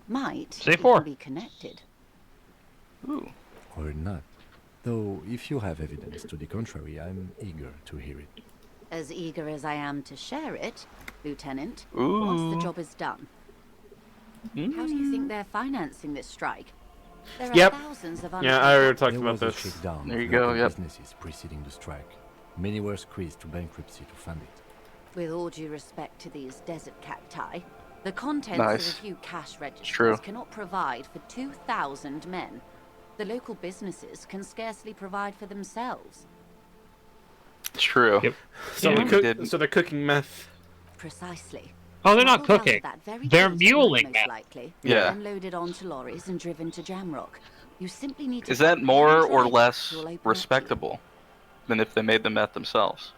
Might Say even four. be connected. Ooh. Or not. Though, if you have evidence to the contrary, I'm eager to hear it. As eager as I am to share it, Lieutenant, Ooh. once the job is done. How do you think they're financing this strike? There are Yep. thousands of Yeah, I already unpaid- talked There about was a this. shakedown There of you go, local yep. businesses preceding the strike. Many were squeezed to bankruptcy to fund it. With all due respect to these desert cacti, the contents Nice. of a few cash true. registers cannot provide for 2,000 men. The local businesses can scarcely provide for themselves. It's true. Yep. So, Yeah. so they're cooking meth. Precisely. Oh, they're not Smuggled out of cooking. that very They're desert, muling most meth. likely, Yeah. then loaded onto lorries and driven to Jamrock. You simply need to Is that find more one or drive less who will open up to you. respectable than if they made the meth themselves?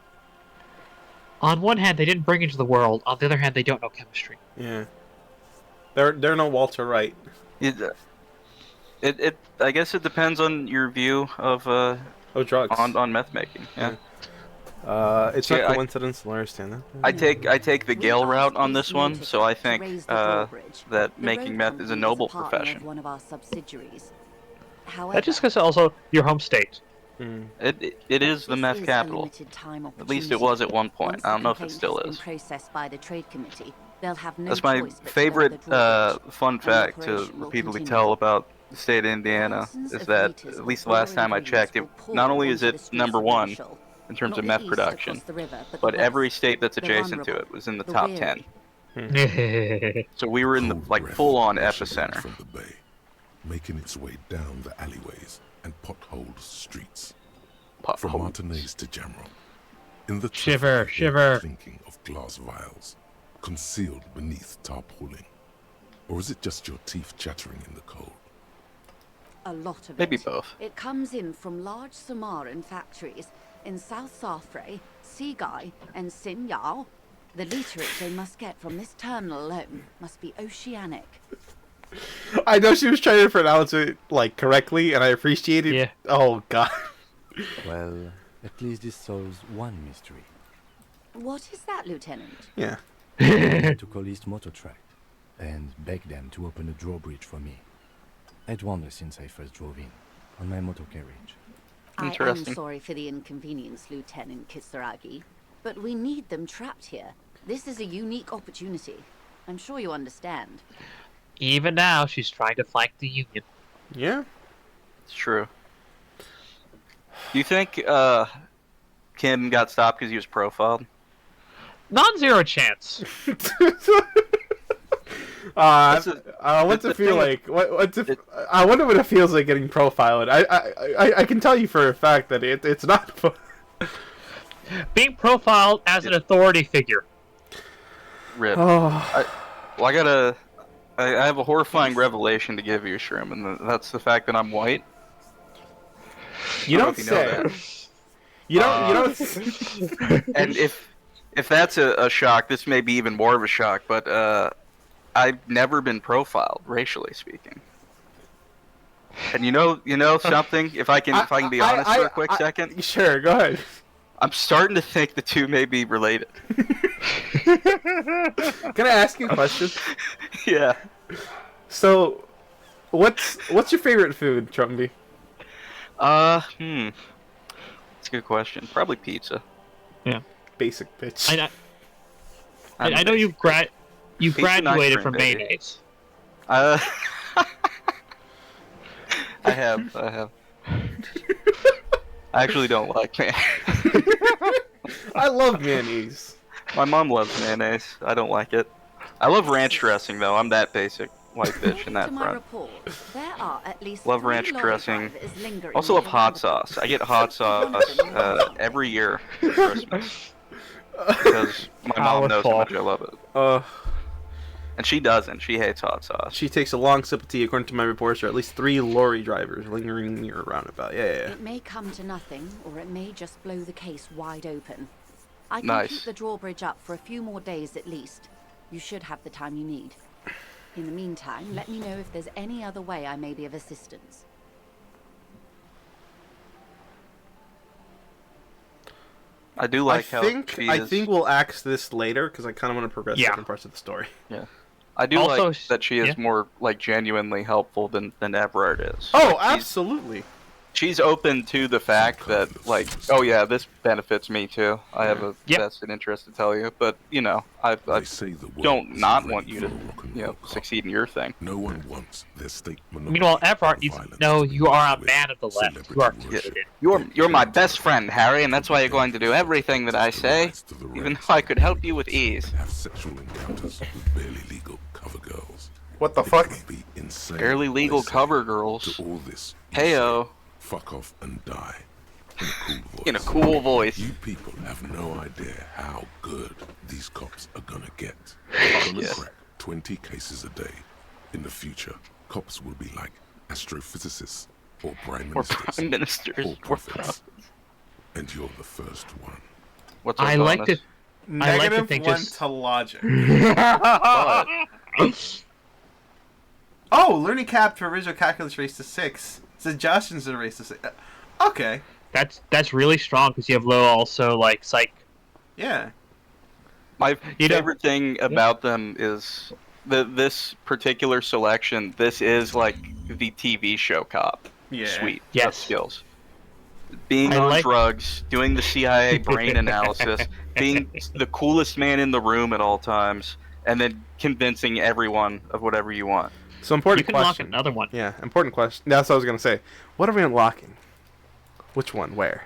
On one hand, they didn't bring it into the world. On the other hand, they don't know chemistry. Yeah. They're no Walter Wright. I guess it depends on your view of Oh, drugs. on meth making. Yeah. It's See, not I- coincidence. I understand that. I take the We Gale asked route on East this one, Newton so I to think raise the drawbridge. that The making road meth is a company noble partner of profession. one of our subsidiaries. However, That's just because also your home state. Mm. It is the this meth is a capital. limited time At least it opportunity. was at one point. Once I the don't know if it complaint still has been is. processed by the trade committee, they'll have no That's my choice but to favorite lower the drawbridge. fun the fact to operation will repeatedly continue. tell about the state of Indiana Thousands is of that, liters at of least the raw last time I checked, it ingredients will not pour only is onto the it streets number of one Marshall. in terms Not of the meth east production, across the river, but but the every west, state that's the adjacent to vulnerable, it was in the the top weary. 10. So we were in the Cold breath full-on rushes in epicenter. from the bay, making its way down the alleyways and potholed streets. From Potholes. Martinez to Jamrock. In the Shiver, traffic, you hear shiver. the clinking of glass vials, concealed beneath tarpaulin. Or is it just your teeth chattering in the cold? A lot of Maybe it. both. It comes in from large Samaran factories in South Safre, Sigai, and Sinyao. The literage they must get from this terminal alone must be oceanic. I know she was trying to pronounce it like correctly, and I appreciate it. Yeah. Oh god. Well, at least this solves one mystery. What is that, Lieutenant? Yeah. I to call East Motor Tract and beg them to open a drawbridge for me. I'd wandered since I first drove in, on my motor carriage. I am Interesting. sorry for the inconvenience, Lieutenant Kisaragi, but we need them trapped here. This is a unique opportunity. I'm sure you understand. Even now, she's trying to flank the Union. Yeah. It's true. Do you think Kim got stopped because he was profiled? Non-zero chance. What's the it feel thing- like? I wonder what it feels like getting profiled. I can tell you for a fact that it's not fun. Being profiled as an authority figure. Rip. Oh. I have a horrifying revelation to give you, Shroom, and that's the fact that I'm white. You I don't don't know if say. you know You don't. And if that's a shock, this may be even more of a shock, but I've never been profiled, racially speaking. And you know something? If I can be honest for a quick second, Sure, go ahead. I'm starting to think the two may be related. Can I ask you a question? Yeah. So, what's your favorite food, Trumpy? That's a good question. Probably pizza. Basic bitch. I know you Pizza and ice graduated cream, from baby. mayonnaise. I have. I actually don't like mayonnaise. I love mayonnaise. My mom loves mayonnaise. I don't like it. I love ranch dressing though. I'm that basic white bitch in According that to my front. report, there are at least Love 3 ranch lorry dressing. drivers lingering Also love around hot the sauce. place. I get hot sauce One of them- every year for Christmas because my mom knows how Powerful. much I love it, and she doesn't. She hates hot sauce. She takes a long sip of tea. According to my reports, there are at least 3 lorry drivers lingering near a roundabout. Yeah. It may come to nothing, or it may just blow the case wide open. I can Nice. keep the drawbridge up for a few more days at least. You should have the time you need. In the meantime, let me know if there's any other way I may be of assistance. I do like how she I is. think we'll axe this later because I kind of want to progress Yeah. different parts of the story. I do Also, like that she is yeah. more like genuinely helpful than Everard is. Oh, absolutely. She's open to the fact that, like, oh yeah, this benefits me too. I have a Yep. vested interest to tell you, but you know, I They say the world don't is not ready want you for to, a rock and you know, roll cop. succeed in your thing. No one wants their state monopoly. Meanwhile, Everard of needs to violence know to you are a with man of the left. You are celebrity committed. worship. You're my best friend, Harry, and that's why you're going to do everything that I say, even though I could help you with ease. And have sexual encounters with barely legal cover girls. What the It fuck? would be insane. Barely they legal say. cover girls. To all this, you Heyo, say, fuck off and die. In a cool voice. in a cool voice. You people have no idea how good these cops are gonna get. They're gonna Yes. crack 20 cases a day. In the future, cops will be like astrophysicists or prime Or ministers prime ministers. or Or prophets. And you're the first one. What's our I like bonus? to. I like to Negative think 1 just- to logic. But Oh, learning cap to original calculus raised to 6. Suggestions are raised to 6. Okay. That's really strong because you have low also like psych. Yeah. my You know- favorite thing about them is this particular selection. This is like the TV show cop. Yeah. Suite of Yes. skills. Being I on like- drugs, doing the CIA brain analysis, being the coolest man in the room at all times, and then convincing everyone of whatever you want. So You important can unlock question. another one. Yeah, important question. That's what I was gonna say. What are we unlocking? Which one? Where?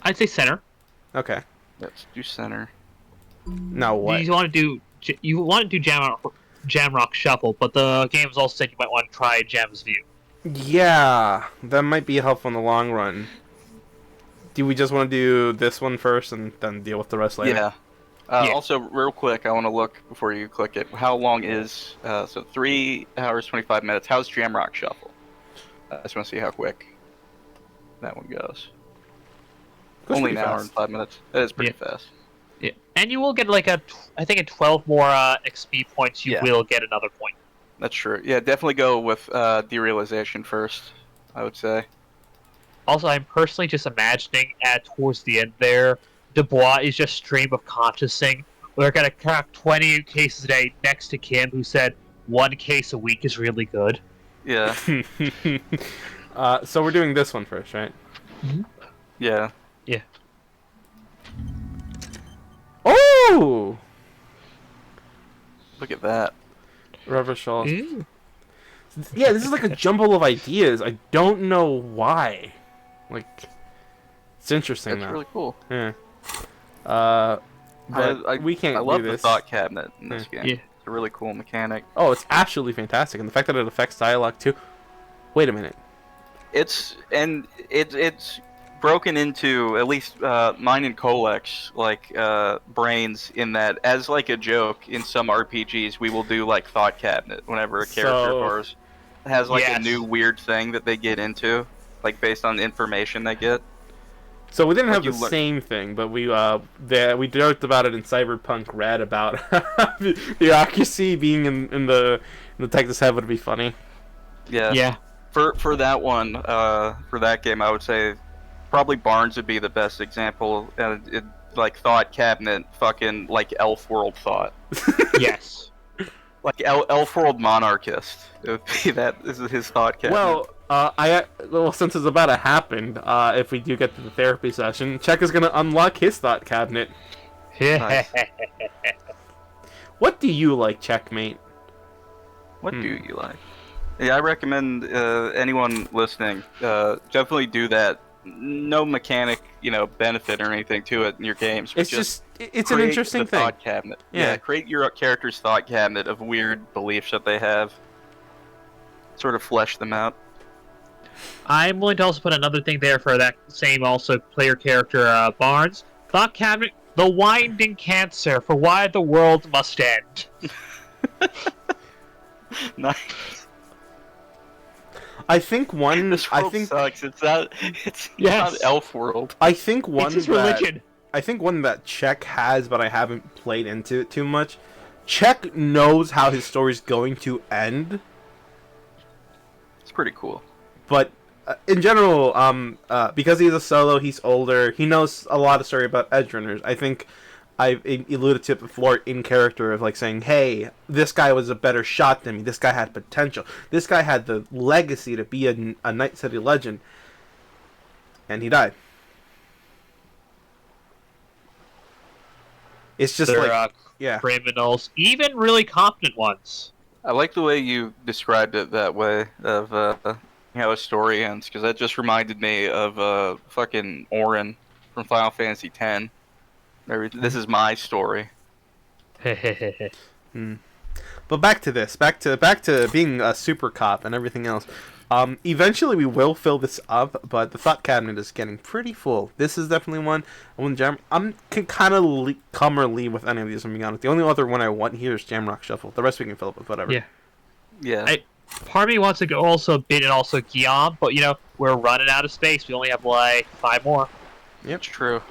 I'd say center. Okay. Let's do center. Now what? You want to do Jamrock Shuffle, but the game's also said you might want to try Jam's View. Yeah, that might be helpful in the long run. Do we just want to do this one first and then deal with the rest later? Yeah. Yeah. Also, real quick, I want to look before you click it. How long is so 3 hours 25 minutes? How's Jamrock Shuffle? I just want to see how quick that one goes. Goes Only an pretty hour fast. and 5 minutes. That is pretty fast. Yeah. And you will get like I think at 12 more XP points, you Yeah. will get another point. That's true. Yeah, definitely go with derealization first, I would say. Also, I'm personally just imagining towards the end there, Dubois is just stream of consciousing. We're gonna crack 20 cases a day next to Kim, who said 1 case a week is really good. Yeah, So we're doing this one first, right? yeah. Yeah. Oh! Look at that. Revachol. Ooh. Yeah, this is like a jumble of ideas. I don't know why. Like, it's interesting That's though. really cool. Yeah. But we can't I love do the this. thought cabinet in this game. Yeah. It's a really cool mechanic. Oh, it's absolutely fantastic, and the fact that it affects dialogue too. Wait a minute. It's broken into at least mine and Colex like brains in that as like a joke in some RPGs we will do like thought cabinet whenever a character of So- ours has like a Yes. new weird thing that they get into, like based on the information they get. So we didn't Like have the you look- same thing, but we joked about it in Cyberpunk Red about bureaucracy being in the Texas Head would be funny. Yeah. Yeah. For that one, for that game, I would say probably Barnes would be the best example. Like thought cabinet, fucking like Elf World thought, Yes. like Elf World monarchist. It would be that. This is his thought cabinet. Well, since it's about to happen, if we do get to the therapy session, Czech is gonna unlock his thought cabinet. Nice. What do you like, Checkmate? What do you like? Yeah, I recommend anyone listening definitely do that. No mechanic, benefit or anything to it in your games. but It's an create interesting the thing. Thought cabinet. Yeah. Create your character's thought cabinet of weird beliefs that they have. Sort of flesh them out. I'm willing to also put another thing there for that same also player character Barnes. Thought cabinet, the winding cancer for why the world must end. Nice. I think one. This I world think. sucks. It's not. It's Yes. not Elf World. I think one. It's his that- religion. I think one that Czech has, but I haven't played into it too much. Czech knows how his story's going to end, It's pretty cool. but in general, because he's a solo, he's older. He knows a lot of story about edge runners. I think I've alluded to it before in character of like saying, "Hey, this guy was a better shot than me. This guy had potential. This guy had the legacy to be a Night City legend," and he died. It's just They're like, yeah. criminals, even really competent ones. I like the way you described it that way of how a story ends, because that just reminded me of fucking Orin from Final Fantasy X. This is my story. But back to this, back to being a super cop and everything else. Eventually we will fill this up, but the thought cabinet is getting pretty full. This is definitely one. I can kind of come or leave with any of these. I'm being honest. The only other one I want here is Jamrock Shuffle. The rest we can fill up with whatever. Yeah. Yeah. Part of me wants to go also a bit and also Guillaume, but we're running out of space. We only have like 5 more. It's true.